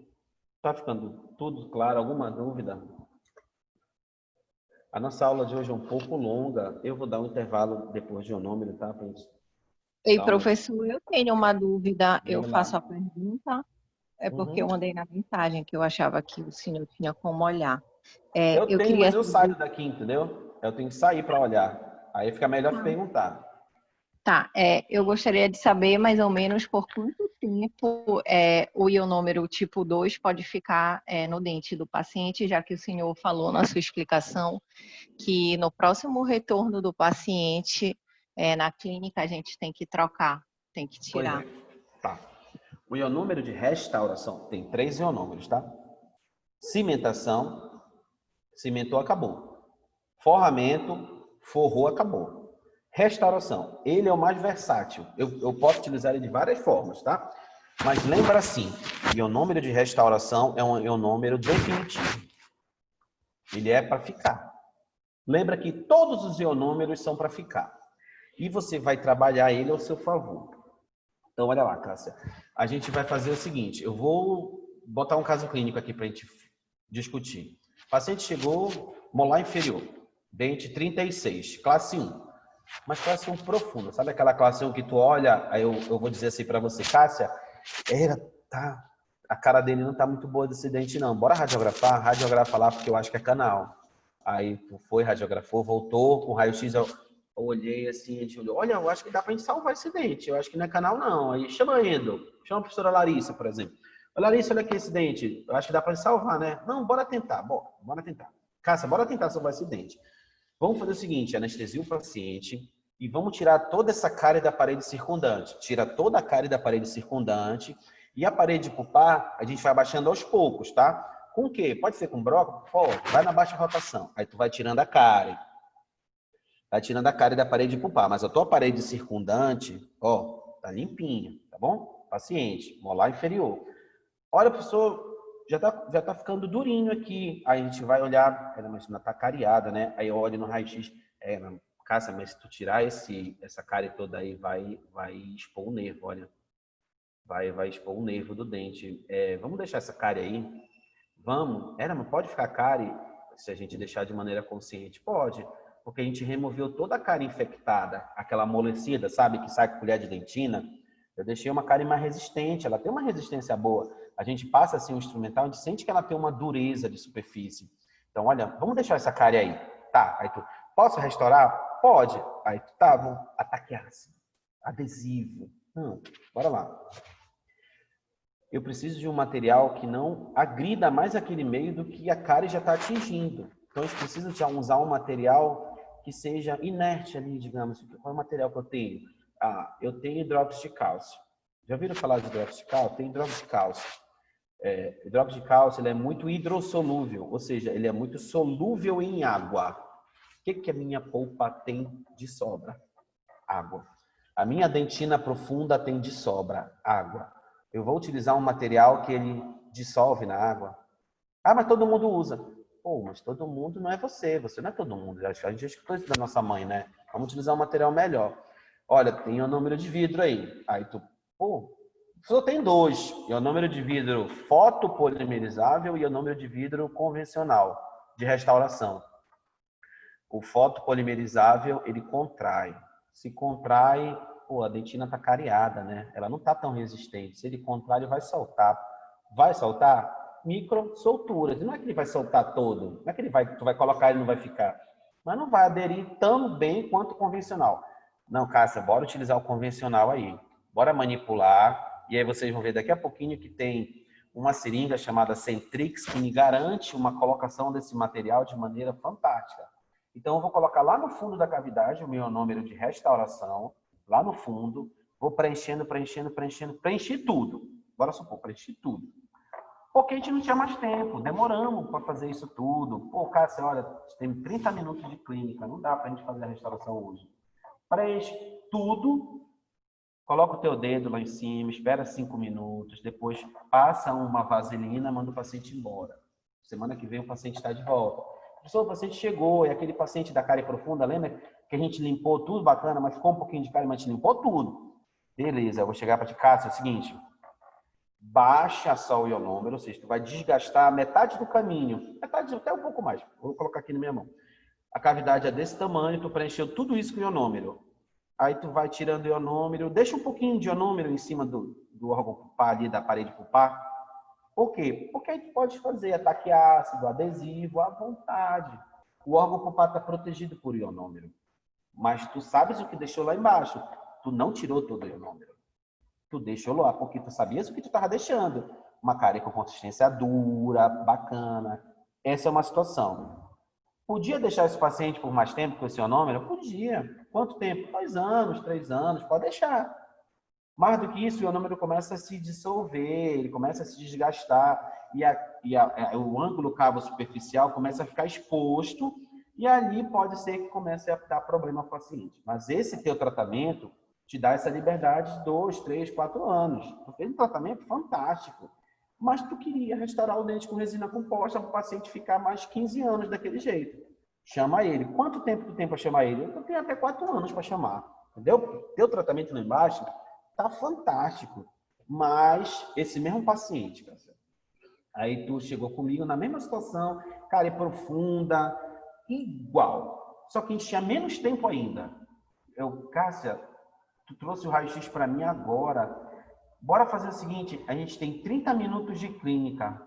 Tá ficando tudo claro? Alguma dúvida? A nossa aula de hoje é um pouco longa. Eu vou dar um intervalo depois de um número, tá? Pra gente Ei, dar professor, eu tenho uma dúvida. Eu Diga lá. faço a pergunta. É porque eu Uhum. mandei na mensagem que eu achava que o senhor tinha como olhar. Eu Eu tenho, queria mas eu saber. saio daqui, entendeu? Eu tenho que sair para olhar. Aí fica melhor te perguntar. Tá, eu gostaria de saber mais ou menos por quanto tempo o ionômero tipo 2 pode ficar no dente do paciente, já que o senhor falou na sua explicação que no próximo retorno do paciente na clínica a gente tem que trocar, tem que Pois tirar. é. Tá. O ionômero de restauração tem 3 ionômeros, tá? Cimentação, cimentou, acabou. Forramento, forrou, acabou. Restauração, ele é o mais versátil. Eu posso utilizar ele de várias formas, tá? Mas lembra assim, ionômero de restauração é um ionômero definitivo. Ele é para ficar. Lembra que todos os ionômeros são para ficar. E você vai trabalhar ele ao seu favor. Então, olha lá, Cássia. A gente vai fazer o seguinte, eu vou botar um caso clínico aqui para a gente discutir. O paciente chegou, molar inferior, dente 36, classe 1. Mas classe 1 profunda, sabe aquela classe 1 que tu olha, aí eu vou dizer assim para você, Cássia, a cara dele não tá muito boa desse dente não, bora radiografa lá porque eu acho que é canal. Aí tu foi, radiografou, voltou com raio-x, eu olhei assim, a gente olhou, olha, eu acho que dá pra gente salvar esse dente, eu acho que não é canal não. Aí chama a Endo, chama a professora Larissa, por exemplo. Larissa, olha aqui esse dente, eu acho que dá pra gente salvar, né? Não, bora tentar, bora tentar. Cássia, bora tentar salvar esse dente. Vamos fazer o seguinte, anestesia o paciente e vamos tirar toda essa cárie da parede circundante. Tira toda a cárie da parede circundante e a parede pulpar a gente vai abaixando aos poucos, tá? Com o quê? Pode ser com brócolis? Pode. Vai na baixa rotação. Aí tu vai tirando a cárie. Vai tirando a cárie da parede pulpar. Mas a tua parede circundante, ó, tá limpinha, tá bom? Paciente, molar inferior. Olha, professor, já tá ficando durinho aqui. Aí a gente vai olhar, mas não tá cariada, né? Aí eu olho no raio-x, Cássia, mas se tu tirar essa cárie toda aí, vai expor o nervo, olha. Vai expor o nervo do dente. Vamos deixar essa cárie aí? Vamos? Mas pode ficar cárie se a gente deixar de maneira consciente? Pode, porque a gente removeu toda a cárie infectada, aquela amolecida, sabe, que sai com colher de dentina. Eu deixei uma cárie mais resistente, ela tem uma resistência boa. A gente passa assim um instrumental, a gente sente que ela tem uma dureza de superfície. Então, olha, vamos deixar essa cárie aí. Tá, aí tu, posso restaurar? Pode. Aí tu, tá, vamos ataquear assim. Adesivo. Não, bora lá. Eu preciso de um material que não agrida mais aquele meio do que a cárie já está atingindo. Então, eu preciso de usar um material que seja inerte ali, digamos. Qual é o material que eu tenho? Eu tenho hidróxido de cálcio. Já ouviram falar de hidróxido de cálcio? Tem hidróxido de cálcio. Hidróxido de cálcio ele é muito hidrossolúvel, ou seja, ele é muito solúvel em água. O que a minha polpa tem de sobra? Água. A minha dentina profunda tem de sobra água. Eu vou utilizar um material que ele dissolve na água. Mas todo mundo usa. Pô, mas todo mundo não é você não é todo mundo. A gente já escutou isso da nossa mãe, né? Vamos utilizar um material melhor. Olha, tem o número de vidro aí. Aí tu, só tem 2. É o número de vidro fotopolimerizável e o número de vidro convencional, de restauração. O fotopolimerizável, ele contrai. Se contrai, a dentina está cariada, né? Ela não está tão resistente. Se ele contrai, ele vai soltar. Vai soltar? Micro solturas. Não é que ele vai soltar todo. Não é que tu vai colocar e ele não vai ficar. Mas não vai aderir tão bem quanto o convencional. Não, Cássia, bora utilizar o convencional aí. Bora manipular. E aí vocês vão ver daqui a pouquinho que tem uma seringa chamada Centrix, que me garante uma colocação desse material de maneira fantástica. Então, eu vou colocar lá no fundo da cavidade o meu ionômero de restauração, lá no fundo, vou preenchendo, preenchi tudo. Bora supor, preenchi tudo. Porque a gente não tinha mais tempo, demoramos para fazer isso tudo. Pô, Cássio, olha, tem 30 minutos de clínica, não dá para a gente fazer a restauração hoje. Preenche tudo, coloca o teu dedo lá em cima, espera 5 minutos, depois passa uma vaselina, manda o paciente embora. Semana que vem o paciente está de volta. O paciente chegou, é aquele paciente da cárie profunda, lembra que a gente limpou tudo bacana, mas ficou um pouquinho de cárie, mas a gente limpou tudo. Beleza, eu vou chegar para te Cássio, é o seguinte, baixa só o ionômero, ou seja, tu vai desgastar metade do caminho, metade, até um pouco mais, vou colocar aqui na minha mão. A cavidade é desse tamanho, tu preencheu tudo isso com o ionômero. Aí tu vai tirando o ionômero, deixa um pouquinho de ionômero em cima do órgão pulpar ali, da parede pulpar. Por quê? Porque aí tu pode fazer ataque ácido, adesivo, à vontade. O órgão pulpar está protegido por ionômero. Mas tu sabes o que deixou lá embaixo. Tu não tirou todo o ionômero. Tu deixou lá porque tu sabias o que tu estava deixando. Uma cárie com consistência dura, bacana. Essa é uma situação. Podia deixar esse paciente por mais tempo com esse ionômero? Podia. Quanto tempo? 2 anos, 3 anos, pode deixar. Mais do que isso, o ionômero começa a se dissolver, ele começa a se desgastar e o ângulo cavo superficial começa a ficar exposto e ali pode ser que comece a dar problema ao paciente. Mas esse teu tratamento te dá essa liberdade de 2, 3, 4 anos. Tu fez um tratamento fantástico, mas tu queria restaurar o dente com resina composta para o paciente ficar mais 15 anos daquele jeito. Chama ele. Quanto tempo tu tem para chamar ele? Eu tenho até 4 anos para chamar. Entendeu? Teu tratamento lá embaixo tá fantástico. Mas esse mesmo paciente, aí tu chegou comigo na mesma situação, cárie profunda, igual. Só que a gente tinha menos tempo ainda. Cássia, tu trouxe o raio-x para mim agora. Bora fazer o seguinte, a gente tem 30 minutos de clínica.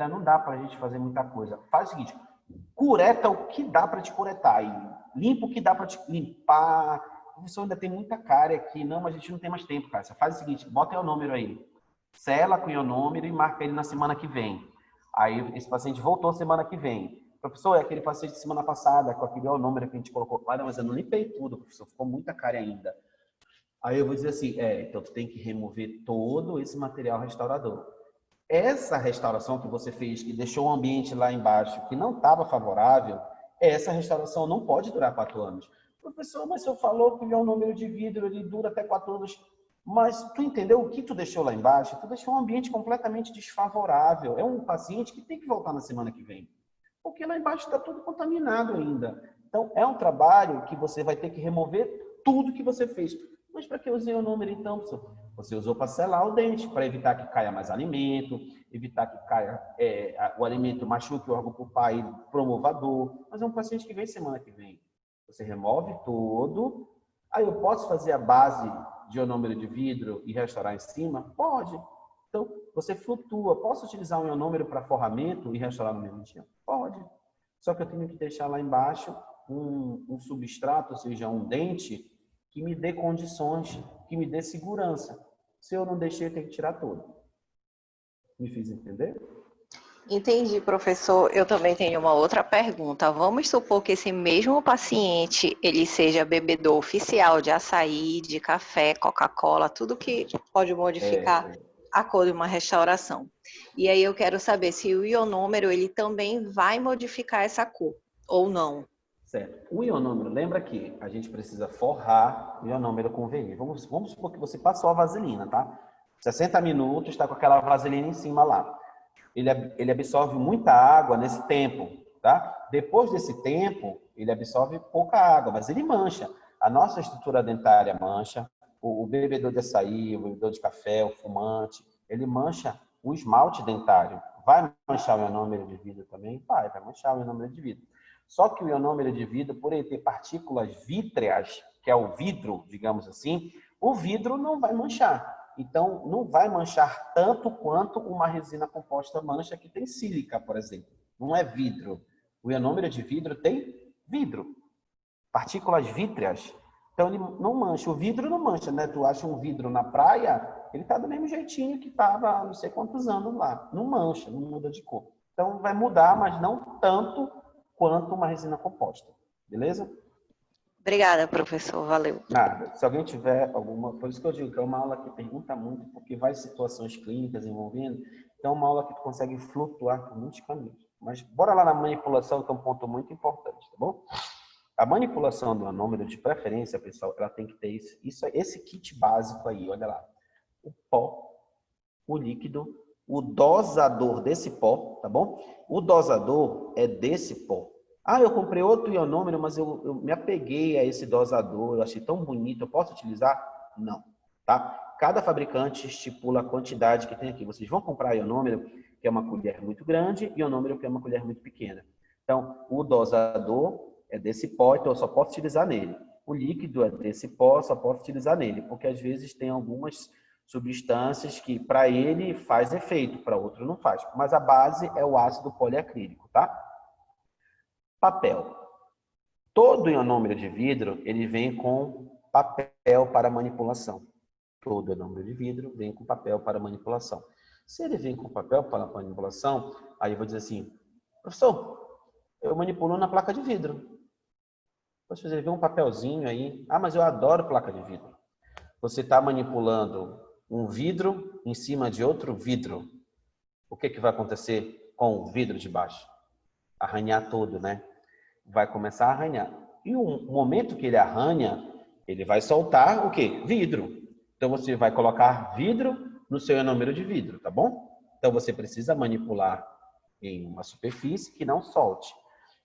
Não dá para a gente fazer muita coisa. Faz o seguinte, cureta o que dá para te curetar aí. Limpa o que dá para te limpar. O professor ainda tem muita cárie aqui. Não, mas a gente não tem mais tempo, cara. Você faz o seguinte, bota o ionômero aí. Sela com o ionômero e marca ele na semana que vem. Aí esse paciente voltou semana que vem. Professor, é aquele paciente de semana passada, com aquele ionômero que a gente colocou. Não, mas eu não limpei tudo, professor. Ficou muita cárie ainda. Aí eu vou dizer assim, então tu tem que remover todo esse material restaurador. Essa restauração que você fez, que deixou o ambiente lá embaixo, que não estava favorável, essa restauração não pode durar 4 anos. Professor, mas o senhor falou que o ionômero de vidro ele dura até 4 anos. Mas tu entendeu o que tu deixou lá embaixo? Tu deixou um ambiente completamente desfavorável. É um paciente que tem que voltar na semana que vem. Porque lá embaixo está tudo contaminado ainda. Então, é um trabalho que você vai ter que remover tudo que você fez. Mas para que eu usei o ionômero então, professor? Você usou para selar o dente, para evitar que caia mais alimento, evitar que caia o alimento machuque o órgão pulpar e promova a dor. Mas é um paciente que vem semana que vem. Você remove todo. Aí eu posso fazer a base de ionômero de vidro e restaurar em cima? Pode. Então, você flutua. Posso utilizar um ionômero para forramento e restaurar no mesmo dia? Pode. Só que eu tenho que deixar lá embaixo um substrato, ou seja, um dente, que me dê condições, que me dê segurança. Se eu não deixei, eu tenho que tirar tudo. Me fiz entender? Entendi, professor. Eu também tenho uma outra pergunta. Vamos supor que esse mesmo paciente, ele seja bebedor oficial de açaí, de café, Coca-Cola, tudo que pode modificar a cor de uma restauração. E aí eu quero saber se o ionômero, ele também vai modificar essa cor, ou não. Certo. O ionômero, lembra que a gente precisa forrar o ionômero com verniz. Vamos supor que você passou a vaselina, tá? 60 minutos, está com aquela vaselina em cima lá. Ele absorve muita água nesse tempo, tá? Depois desse tempo, ele absorve pouca água, mas ele mancha. A nossa estrutura dentária mancha, o bebedor de açaí, o bebedor de café, o fumante, ele mancha o esmalte dentário. Vai manchar o ionômero de vidro também? Vai manchar o ionômero de vidro. Só que o ionômero de vidro, por ele ter partículas vítreas, que é o vidro, digamos assim, o vidro não vai manchar. Então, não vai manchar tanto quanto uma resina composta mancha que tem sílica, por exemplo. Não é vidro. O ionômero de vidro tem vidro. Partículas vítreas. Então, ele não mancha. O vidro não mancha, né? Tu acha um vidro na praia, Ele está do mesmo jeitinho que estava há não sei quantos anos lá. Não mancha, não muda de cor. Então, vai mudar, mas não tanto quanto uma resina composta. Beleza? Obrigada, professor. Valeu. Nada. Se alguém tiver alguma... Por isso que eu digo que é uma aula que pergunta muito, porque vai situações clínicas envolvendo. Então, é uma aula que tu consegue flutuar por muitos caminhos. Mas bora lá na manipulação, que é um ponto muito importante, tá bom? A manipulação do anômero, de preferência, pessoal, ela tem que ter esse kit básico aí, olha lá. O pó, o líquido, o dosador desse pó, tá bom? O dosador é desse pó. Ah, eu comprei outro ionômero, mas eu me apeguei a esse dosador, eu achei tão bonito, eu posso utilizar? Não, tá? Cada fabricante estipula a quantidade que tem aqui. Vocês vão comprar ionômero, que é uma colher muito grande, e ionômero, que é uma colher muito pequena. Então, o dosador é desse pó, então eu só posso utilizar nele. O líquido é desse pó, só posso utilizar nele, porque às vezes tem algumas substâncias que para ele faz efeito, para outro não faz. Mas a base é o ácido poliacrílico, tá? Papel. Todo ionômero de vidro, ele vem com papel para manipulação. Todo ionômero de vidro vem com papel para manipulação. Se ele vem com papel para manipulação, aí eu vou dizer assim, professor, eu manipulo na placa de vidro. Poxa, ele vê um papelzinho aí. Ah, mas eu adoro placa de vidro. Você está manipulando um vidro em cima de outro vidro. O que vai acontecer com o vidro de baixo? Arranhar todo, né? Vai começar a arranhar. E o momento que ele arranha, ele vai soltar o quê? Vidro. Então, você vai colocar vidro no seu ionômero de vidro, tá bom? Então, você precisa manipular em uma superfície que não solte.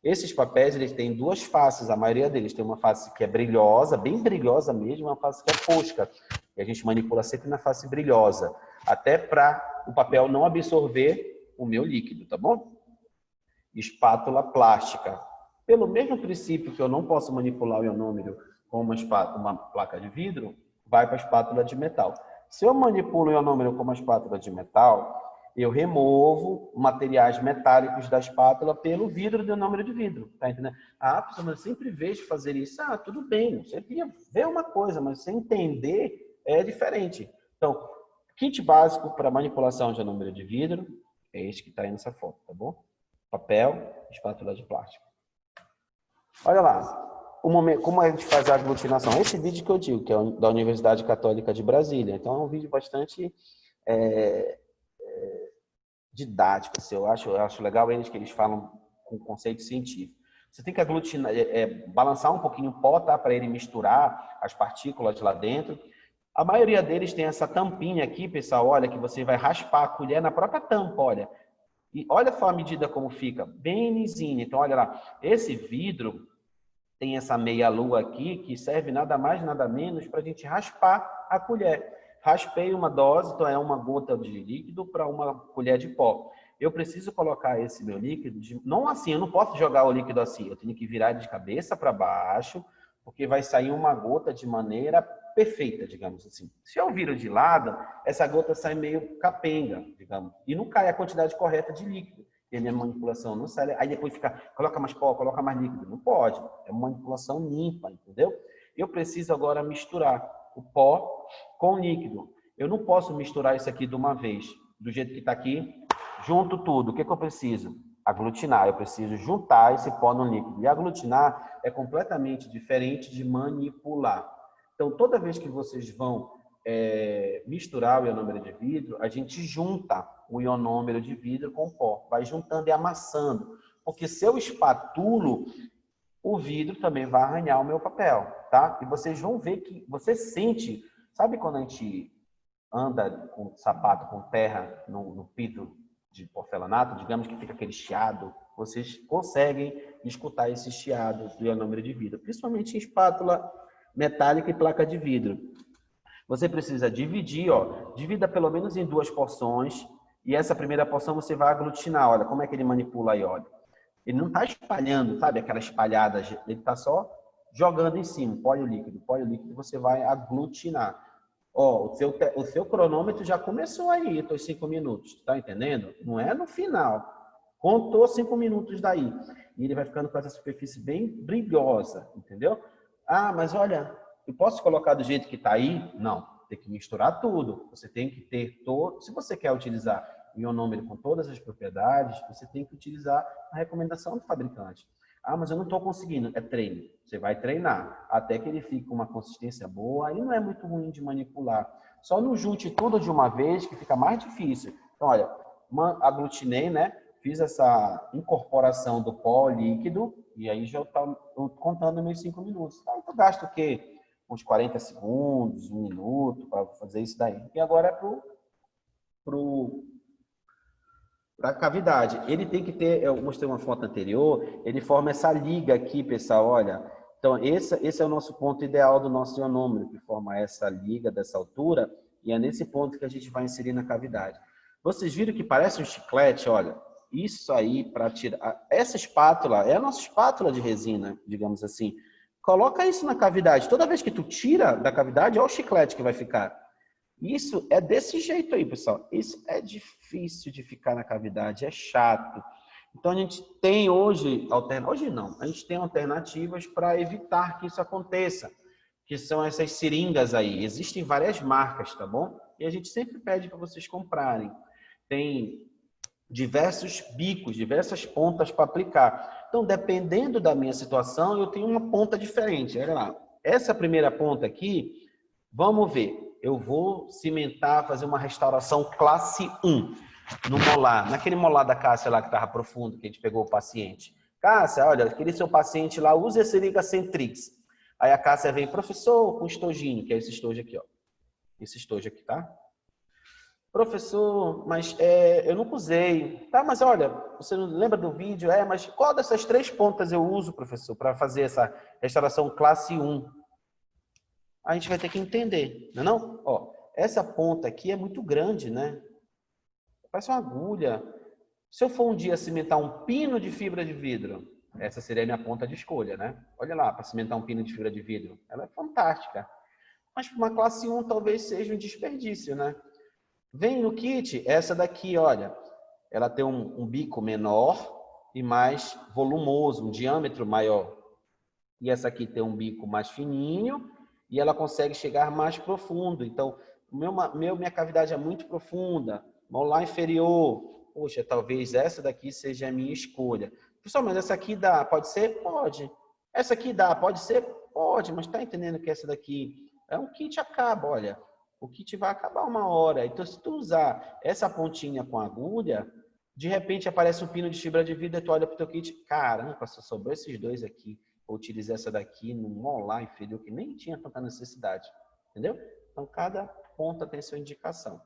Esses papéis, eles têm duas faces. A maioria deles tem uma face que é brilhosa, bem brilhosa mesmo, uma face que é fosca. E a gente manipula sempre na face brilhosa, até para o papel não absorver o meu líquido, tá bom? Espátula plástica. Pelo mesmo princípio que eu não posso manipular o ionômero com uma placa de vidro, vai para a espátula de metal. Se eu manipulo o ionômero com uma espátula de metal, eu removo materiais metálicos da espátula pelo vidro do ionômero de vidro. Tá entendendo? Ah, professor, mas eu sempre vejo fazer isso. Ah, tudo bem, você vê uma coisa, mas sem entender é diferente. Então, kit básico para manipulação de ionômero de vidro é este que está aí nessa foto, tá bom? Papel, espátula de plástico. Olha lá, como a gente faz a aglutinação. Esse vídeo que eu digo, que é da Universidade Católica de Brasília. Então, é um vídeo bastante didático. Assim, eu acho legal eles que eles falam com conceito científico. Você tem que aglutinar, balançar um pouquinho o pó, tá? Para ele misturar as partículas lá dentro. A maioria deles tem essa tampinha aqui, pessoal. Olha, que você vai raspar a colher na própria tampa, olha. E olha só a medida como fica, bem lisinho. Então, olha lá, esse vidro tem essa meia-lua aqui, que serve nada mais, nada menos para a gente raspar a colher. Raspei uma dose, então é uma gota de líquido para uma colher de pó. Eu preciso colocar esse meu líquido, não assim, eu não posso jogar o líquido assim, eu tenho que virar de cabeça para baixo, porque vai sair uma gota de maneira perfeita, digamos assim. Se eu viro de lado, essa gota sai meio capenga, digamos, e não cai a quantidade correta de líquido. E a minha manipulação não sai. Aí depois fica, coloca mais pó, coloca mais líquido. Não pode. É uma manipulação limpa, entendeu? Eu preciso agora misturar o pó com o líquido. Eu não posso misturar isso aqui de uma vez, do jeito que está aqui, junto tudo. O que eu preciso? Aglutinar. Eu preciso juntar esse pó no líquido. E aglutinar é completamente diferente de manipular. Então, toda vez que vocês vão misturar o ionômero de vidro, a gente junta o ionômero de vidro com o pó. Vai juntando e amassando. Porque se eu espatulo, o vidro também vai arranhar o meu papel, tá? E vocês vão ver que você sente... Sabe quando a gente anda com sapato com terra no piso de porcelanato, digamos que fica aquele chiado, vocês conseguem escutar esse chiado do ionômero de vidro, principalmente em espátula metálica e placa de vidro. Você precisa dividir, ó, divida pelo menos em 2 porções, e essa primeira porção você vai aglutinar. Olha como é que ele manipula aí, olha. Ele não está espalhando, sabe, aquela espalhada, ele está só jogando em cima, pó e o líquido você vai aglutinar. Ó, o seu cronômetro já começou aí, estou 5 minutos, tá entendendo? Não é no final. Contou 5 minutos daí. E ele vai ficando com essa superfície bem brilhosa, entendeu? Ah, mas olha, eu posso colocar do jeito que está aí? Não. tem que misturar tudo. Você tem que ter todo... Se você quer utilizar o ionômero com todas as propriedades, você tem que utilizar a recomendação do fabricante. Ah, mas eu não estou conseguindo. É treino. Você vai treinar até que ele fique com uma consistência boa. Aí não é muito ruim de manipular. Só não junte tudo de uma vez que fica mais difícil. Então, olha, aglutinei, né? Fiz essa incorporação do pó líquido e aí já estou contando meus 5 minutos. Então, eu gasto o quê? Uns 40 segundos, 1 minuto para fazer isso daí. E agora é para a cavidade. Ele tem que ter, eu mostrei uma foto anterior, ele forma essa liga aqui, pessoal, olha. Então, esse é o nosso ponto ideal do nosso ionômero, que forma essa liga dessa altura, e é nesse ponto que a gente vai inserir na cavidade. Vocês viram que parece um chiclete? Olha, isso aí para tirar... Essa espátula é a nossa espátula de resina, digamos assim. Coloca isso na cavidade. Toda vez que tu tira da cavidade, olha o chiclete que vai ficar. Isso é desse jeito aí, pessoal. Isso é difícil de ficar na cavidade, é chato. Então, a gente tem hoje a gente tem alternativas para evitar que isso aconteça, que são essas seringas aí. Existem várias marcas, tá bom? E a gente sempre pede para vocês comprarem. Tem diversos bicos, diversas pontas para aplicar. Então, dependendo da minha situação, eu tenho uma ponta diferente. Olha lá. Essa primeira ponta aqui, vamos ver. Eu vou cimentar, fazer uma restauração classe 1 no molar. Naquele molar da Cássia lá que estava profundo, que a gente pegou o paciente. Cássia, olha, aquele seu paciente lá, usa esse seringa Centrix. Aí a Cássia vem, professor, com estojinho, que é esse estojo aqui, ó. Esse estojo aqui, tá? Professor, mas eu nunca usei. Tá, mas olha, você não lembra do vídeo? Mas qual dessas 3 pontas eu uso, professor, para fazer essa restauração classe 1? A gente vai ter que entender, não é não? Ó, essa ponta aqui é muito grande, né? Parece uma agulha. Se eu for um dia cimentar um pino de fibra de vidro, essa seria a minha ponta de escolha, né? Olha lá, para cimentar um pino de fibra de vidro. Ela é fantástica. Mas para uma classe 1 talvez seja um desperdício, né? Vem no kit essa daqui, olha. Ela tem um bico menor e mais volumoso, um diâmetro maior. E essa aqui tem um bico mais fininho e ela consegue chegar mais profundo. Então, minha cavidade é muito profunda. Molar inferior. Poxa, talvez essa daqui seja a minha escolha. Pessoal, mas essa aqui dá? Pode ser? Pode. Essa aqui dá? Pode ser? Pode. Mas tá entendendo que essa daqui é um kit acaba, olha. O kit vai acabar uma hora. Então, se tu usar essa pontinha com agulha, de repente aparece um pino de fibra de vidro e tu olha pro teu kit. Caramba, só sobrou esses 2 aqui. Vou utilizar essa daqui no molar inferior, que nem tinha tanta necessidade. Entendeu? Então, cada ponta tem sua indicação.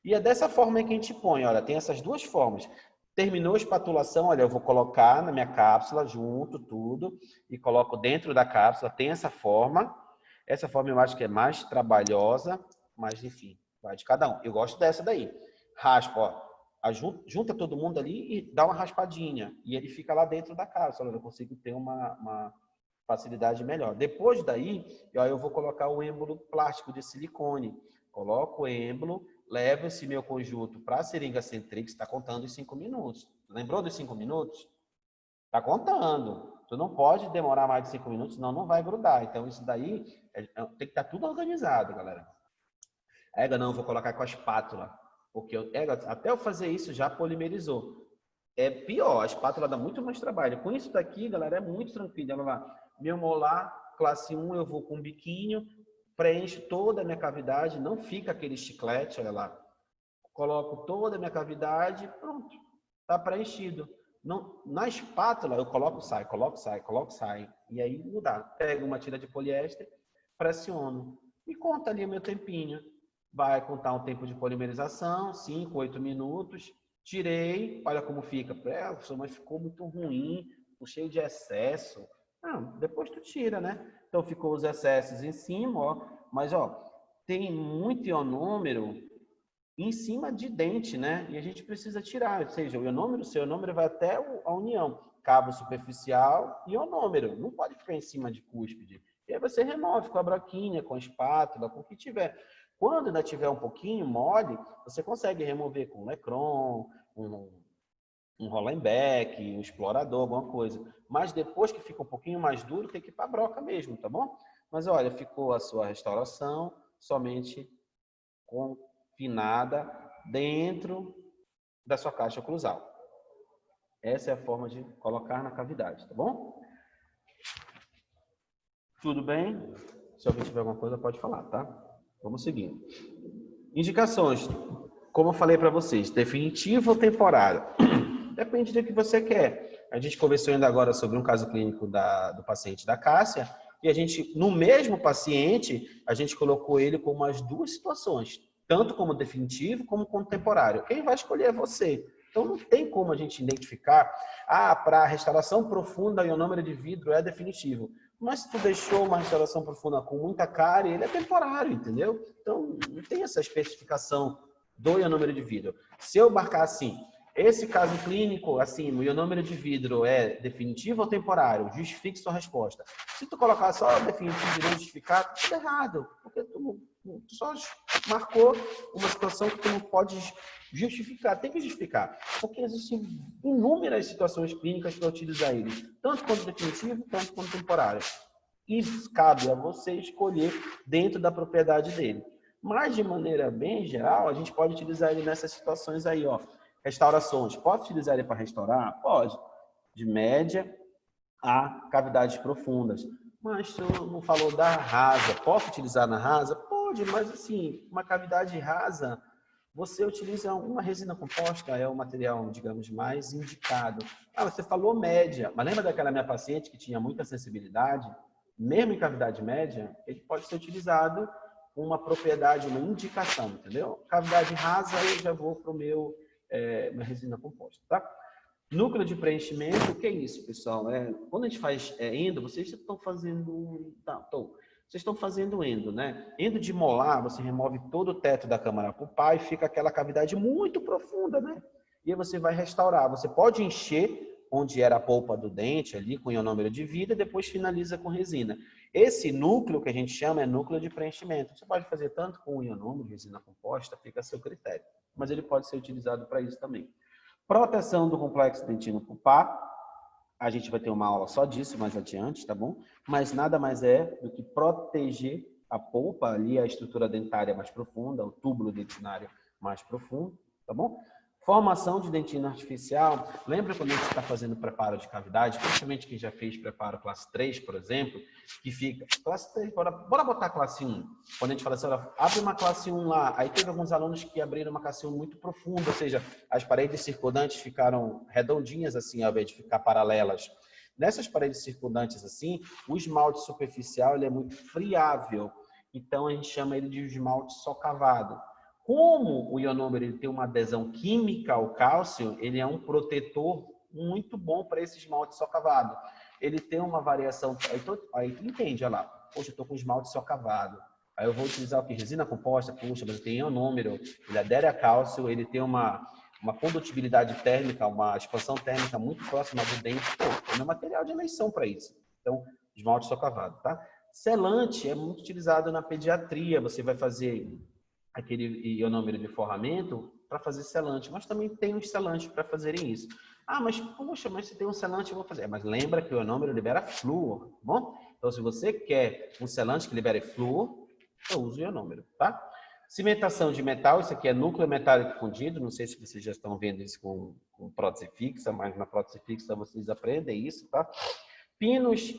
E é dessa forma que a gente põe. Olha, tem essas 2 formas. Terminou a espatulação, olha, eu vou colocar na minha cápsula, junto tudo, e coloco dentro da cápsula. Tem essa forma. Essa forma eu acho que é mais trabalhosa, mas enfim, vai de cada um. Eu gosto dessa daí. Raspa, ó. Junta todo mundo ali e dá uma raspadinha. E ele fica lá dentro da cápsula. Eu consigo ter uma facilidade melhor. Depois daí, eu vou colocar o êmbolo plástico de silicone. Coloco o êmbolo, levo esse meu conjunto para a seringa Centrix, está contando os 5 minutos. Lembrou dos 5 minutos? Está contando. Tu não pode demorar mais de 5 minutos, senão não vai grudar. Então, isso daí tem que estar tudo organizado, galera. Não, vou colocar com a espátula. Porque até eu fazer isso já polimerizou. É pior, a espátula dá muito mais trabalho. Com isso daqui, galera, é muito tranquilo. Olha lá, meu molar, classe 1, eu vou com um biquinho, preencho toda a minha cavidade, não fica aquele chiclete, olha lá. Coloco toda a minha cavidade, pronto, está preenchido. Não, na espátula, eu coloco, sai, coloco, sai, coloco, sai. E aí mudar. Pego uma tira de poliéster, pressiono. E conta ali o meu tempinho. Vai contar um tempo de polimerização, 5, 8 minutos. Tirei, olha como fica. Mas ficou muito ruim, cheio de excesso. Não, depois tu tira, né? Então ficou os excessos em cima, ó. Mas, ó, tem muito ionômero em cima de dente, né? E a gente precisa tirar. Ou seja, o seu ionômero vai até a união. Cabo superficial e ionômero. Não pode ficar em cima de cúspide. E aí você remove com a broquinha, com a espátula, com o que tiver. Quando ainda tiver um pouquinho mole, você consegue remover com um Lecron, um Rollenbeck, um explorador, alguma coisa. Mas depois que fica um pouquinho mais duro, tem que ir para a broca mesmo, tá bom? Mas olha, ficou a sua restauração, somente confinada dentro da sua caixa oclusal. Essa é a forma de colocar na cavidade, tá bom? Tudo bem? Se alguém tiver alguma coisa, pode falar, tá? Vamos seguindo. Indicações. Como eu falei para vocês, definitivo ou temporário? Depende do que você quer. A gente conversou ainda agora sobre um caso clínico do paciente da Cássia, e a gente, no mesmo paciente, a gente colocou ele com as duas situações, tanto como definitivo como temporário. Quem vai escolher é você. Então, não tem como a gente identificar, para restauração profunda, o ionômero de vidro é definitivo. Mas se tu deixou uma restauração profunda com muita cárie, ele é temporário, entendeu? Então, não tem essa especificação do ionômero de vidro. Se eu marcar assim, esse caso clínico, assim, o ionômero de vidro é definitivo ou temporário? Justifique sua resposta. Se tu colocar só definitivo e não justificar, tudo errado. Porque tu só marcou uma situação que tu não pode justificar. Tem que justificar. Porque existem inúmeras situações clínicas para utilizar ele. Tanto quanto definitivo, tanto quanto temporário. E cabe a você escolher dentro da propriedade dele. Mas, de maneira bem geral, a gente pode utilizar ele nessas situações aí, ó. Restaurações. Pode utilizar ele para restaurar? Pode. De média a cavidades profundas. Mas tu não falou da rasa. Posso utilizar na rasa? Pode, mas assim, uma cavidade rasa, você utiliza uma resina composta, é o material, digamos, mais indicado. Você falou média, mas lembra daquela minha paciente que tinha muita sensibilidade? Mesmo em cavidade média, ele pode ser utilizado com uma propriedade, uma indicação, entendeu? Cavidade rasa, eu já vou para o meu minha resina composta, tá? Núcleo de preenchimento, o que é isso, pessoal? Quando a gente faz endo, vocês estão fazendo... vocês estão fazendo endo, né? Endo de molar, você remove todo o teto da câmara pulpar e fica aquela cavidade muito profunda, né? E aí você vai restaurar. Você pode encher onde era a polpa do dente, ali, com o ionômero de vidro, e depois finaliza com resina. Esse núcleo que a gente chama é núcleo de preenchimento. Você pode fazer tanto com o ionômero, resina composta, fica a seu critério. Mas ele pode ser utilizado para isso também. Proteção do complexo dentino pulpar. A gente vai ter uma aula só disso mais adiante, tá bom? Mas nada mais é do que proteger a polpa ali, a estrutura dentária mais profunda, o túbulo dentinário mais profundo, tá bom? Formação de dentina artificial. Lembra quando a gente está fazendo preparo de cavidade, principalmente quem já fez preparo classe 3, por exemplo, que fica... Classe 3, bora botar classe 1. Quando a gente fala assim, olha, abre uma classe 1 lá. Aí teve alguns alunos que abriram uma classe 1 muito profunda, ou seja, as paredes circundantes ficaram redondinhas assim, ao invés de ficar paralelas. Nessas paredes circundantes assim, o esmalte superficial ele é muito friável. Então, a gente chama ele de esmalte socavado. Como o ionômero ele tem uma adesão química ao cálcio, ele é um protetor muito bom para esse esmalte socavado. Ele tem uma variação... Aí tu entende, olha lá. Poxa, eu estou com esmalte socavado. Aí eu vou utilizar o que? Resina composta? Puxa, mas tem ionômero. Ele adere a cálcio, ele tem uma condutibilidade térmica, uma expansão térmica muito próxima do dente. Pô, é meu material de eleição para isso. Então, esmalte socavado, tá? Selante é muito utilizado na pediatria. Você vai fazer aquele ionômero de forramento para fazer selante, mas também tem uns selantes para fazerem isso. Mas poxa, mas se tem um selante eu vou fazer. Mas lembra que o ionômero libera flúor, tá bom? Então, se você quer um selante que libere flúor, eu uso o ionômero, tá? Cimentação de metal, isso aqui é núcleo metálico fundido, não sei se vocês já estão vendo isso com prótese fixa, mas na prótese fixa vocês aprendem isso, tá? Pinos,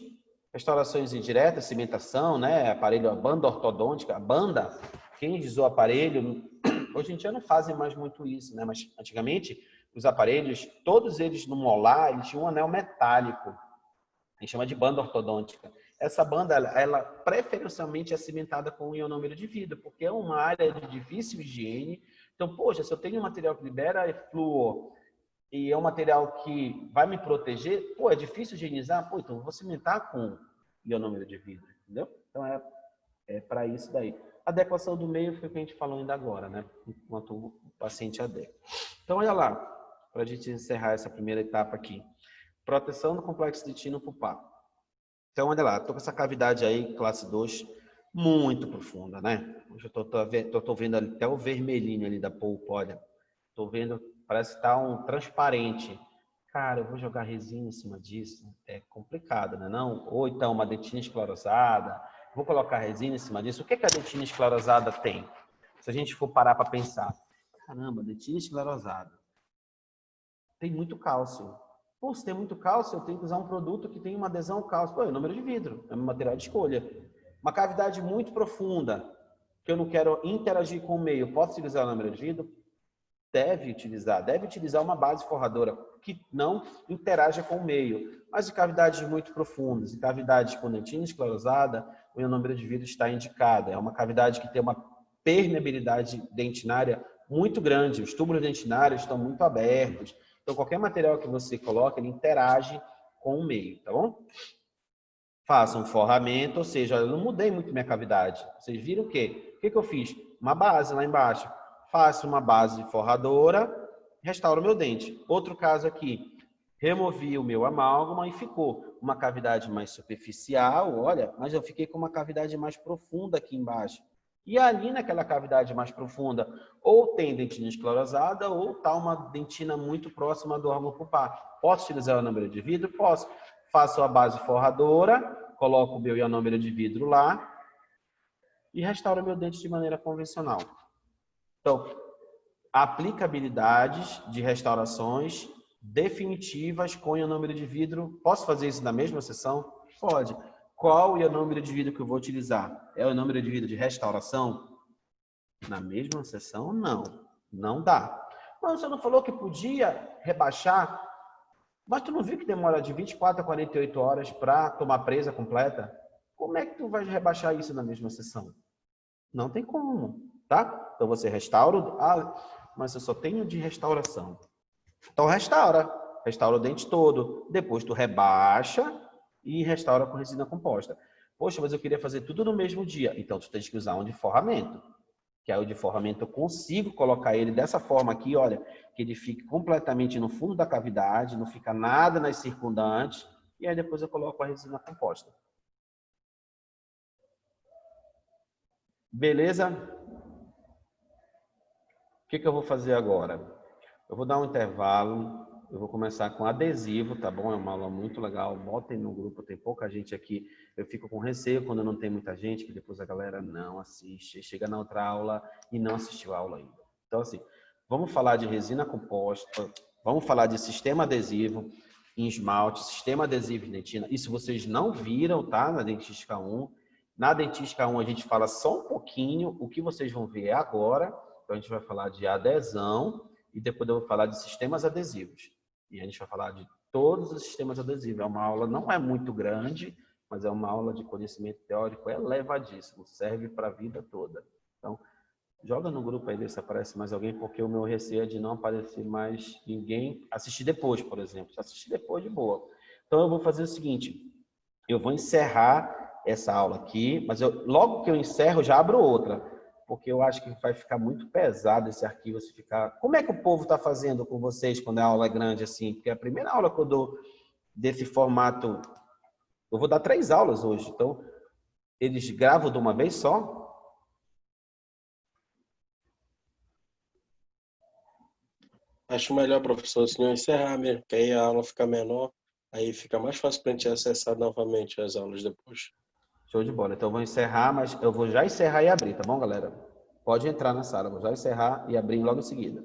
restaurações indiretas, cimentação, né? Aparelho, a banda ortodôntica, a banda, quem usou aparelho, hoje em dia não fazem mais muito isso, né? Mas antigamente, os aparelhos, todos eles no molar, eles tinham um anel metálico, a gente chama de banda ortodôntica. Essa banda, ela preferencialmente é cimentada com o ionômero de vidro, porque é uma área de difícil higiene. Então, poxa, se eu tenho um material que libera flúor e é um material que vai me proteger, é difícil higienizar, então eu vou cimentar com ionômero de vidro, entendeu? Então, é para isso daí. Adequação do meio foi o que a gente falou ainda agora, né? Enquanto o paciente adequa. Então, olha lá, para a gente encerrar essa primeira etapa aqui. Proteção do complexo dentino pulpar. Então, olha lá, estou com essa cavidade aí, classe 2, muito profunda, né? Hoje eu estou vendo até o vermelhinho ali da polpa, olha. Estou vendo, parece que está um transparente. Cara, eu vou jogar resina em cima disso? É complicado, né? Não? Ou então uma dentina esclerosada. Vou colocar resina em cima disso. O que a dentina esclerosada tem? Se a gente for parar para pensar, caramba, dentina esclerosada, tem muito cálcio. Pô, se tem muito cálcio, eu tenho que usar um produto que tem uma adesão ao cálcio. Pô, é o número de vidro, é o meu material de escolha. Uma cavidade muito profunda, que eu não quero interagir com o meio, posso utilizar o número de vidro? Deve utilizar uma base forradora que não interaja com o meio. Mas em cavidades muito profundas, em cavidades com dentina esclerosada, o ionômero de vidro está indicado. É uma cavidade que tem uma permeabilidade dentinária muito grande. Os túbulos dentinários estão muito abertos. Então, qualquer material que você coloca, ele interage com o meio, tá bom? Faça um forramento, ou seja, eu não mudei muito minha cavidade. Vocês viram o quê? O que eu fiz? Uma base lá embaixo. Faço uma base forradora, restauro o meu dente. Outro caso aqui, removi o meu amálgama e ficou uma cavidade mais superficial, olha, mas eu fiquei com uma cavidade mais profunda aqui embaixo. E ali naquela cavidade mais profunda, ou tem dentina esclerosada, ou está uma dentina muito próxima do órgão pulpar. Posso utilizar o ionômero de vidro? Posso. Faço a base forradora, coloco o meu ionômero de vidro lá e restauro meu dente de maneira convencional. Então, aplicabilidades de restaurações definitivas com ionômero de vidro. Posso fazer isso na mesma sessão? Pode. Qual o ionômero de vidro que eu vou utilizar? É o ionômero de vidro de restauração? Na mesma sessão, não. Não dá. Mas você não falou que podia rebaixar? Mas tu não viu que demora de 24 a 48 horas para tomar presa completa? Como é que tu vai rebaixar isso na mesma sessão? Não tem como, tá? Então você restaura, mas eu só tenho de restauração. Então restaura o dente todo, depois tu rebaixa e restaura com resina composta. Poxa, mas eu queria fazer tudo no mesmo dia. Então tu tem que usar um de forramento. Que aí o de forramento eu consigo colocar ele dessa forma aqui, olha, que ele fique completamente no fundo da cavidade, não fica nada nas circundantes, e aí depois eu coloco a resina composta. Beleza? O que eu vou fazer agora? Eu vou dar um intervalo, eu vou começar com adesivo, tá bom? É uma aula muito legal, botem no grupo, tem pouca gente aqui. Eu fico com receio quando não tem muita gente, que depois a galera não assiste, chega na outra aula e não assistiu a aula ainda. Então, assim, vamos falar de resina composta, vamos falar de sistema adesivo em esmalte, sistema adesivo em dentina. Isso vocês não viram, tá? Na Dentística 1. Na Dentística 1 a gente fala só um pouquinho, o que vocês vão ver agora. Então, a gente vai falar de adesão e depois eu vou falar de sistemas adesivos. E a gente vai falar de todos os sistemas adesivos. É uma aula, não é muito grande, mas é uma aula de conhecimento teórico elevadíssimo. Serve para a vida toda. Então, joga no grupo aí, ver se aparece mais alguém, porque o meu receio é de não aparecer mais ninguém. Assistir depois, por exemplo. Se assistir depois, de boa. Então, eu vou fazer o seguinte. Eu vou encerrar essa aula aqui, mas logo que eu encerro, já abro outra. Porque eu acho que vai ficar muito pesado esse arquivo se ficar... Como é que o povo está fazendo com vocês quando a aula é grande assim? Porque a primeira aula que eu dou desse formato... Eu vou dar 3 aulas hoje, então eles gravam de uma vez só? Acho melhor, professor, se não encerrar mesmo, porque aí a aula fica menor, aí fica mais fácil para a gente acessar novamente as aulas depois. Show de bola. Então eu vou encerrar, mas eu vou já encerrar e abrir, tá bom, galera? Pode entrar na sala, eu vou já encerrar e abrir logo em seguida.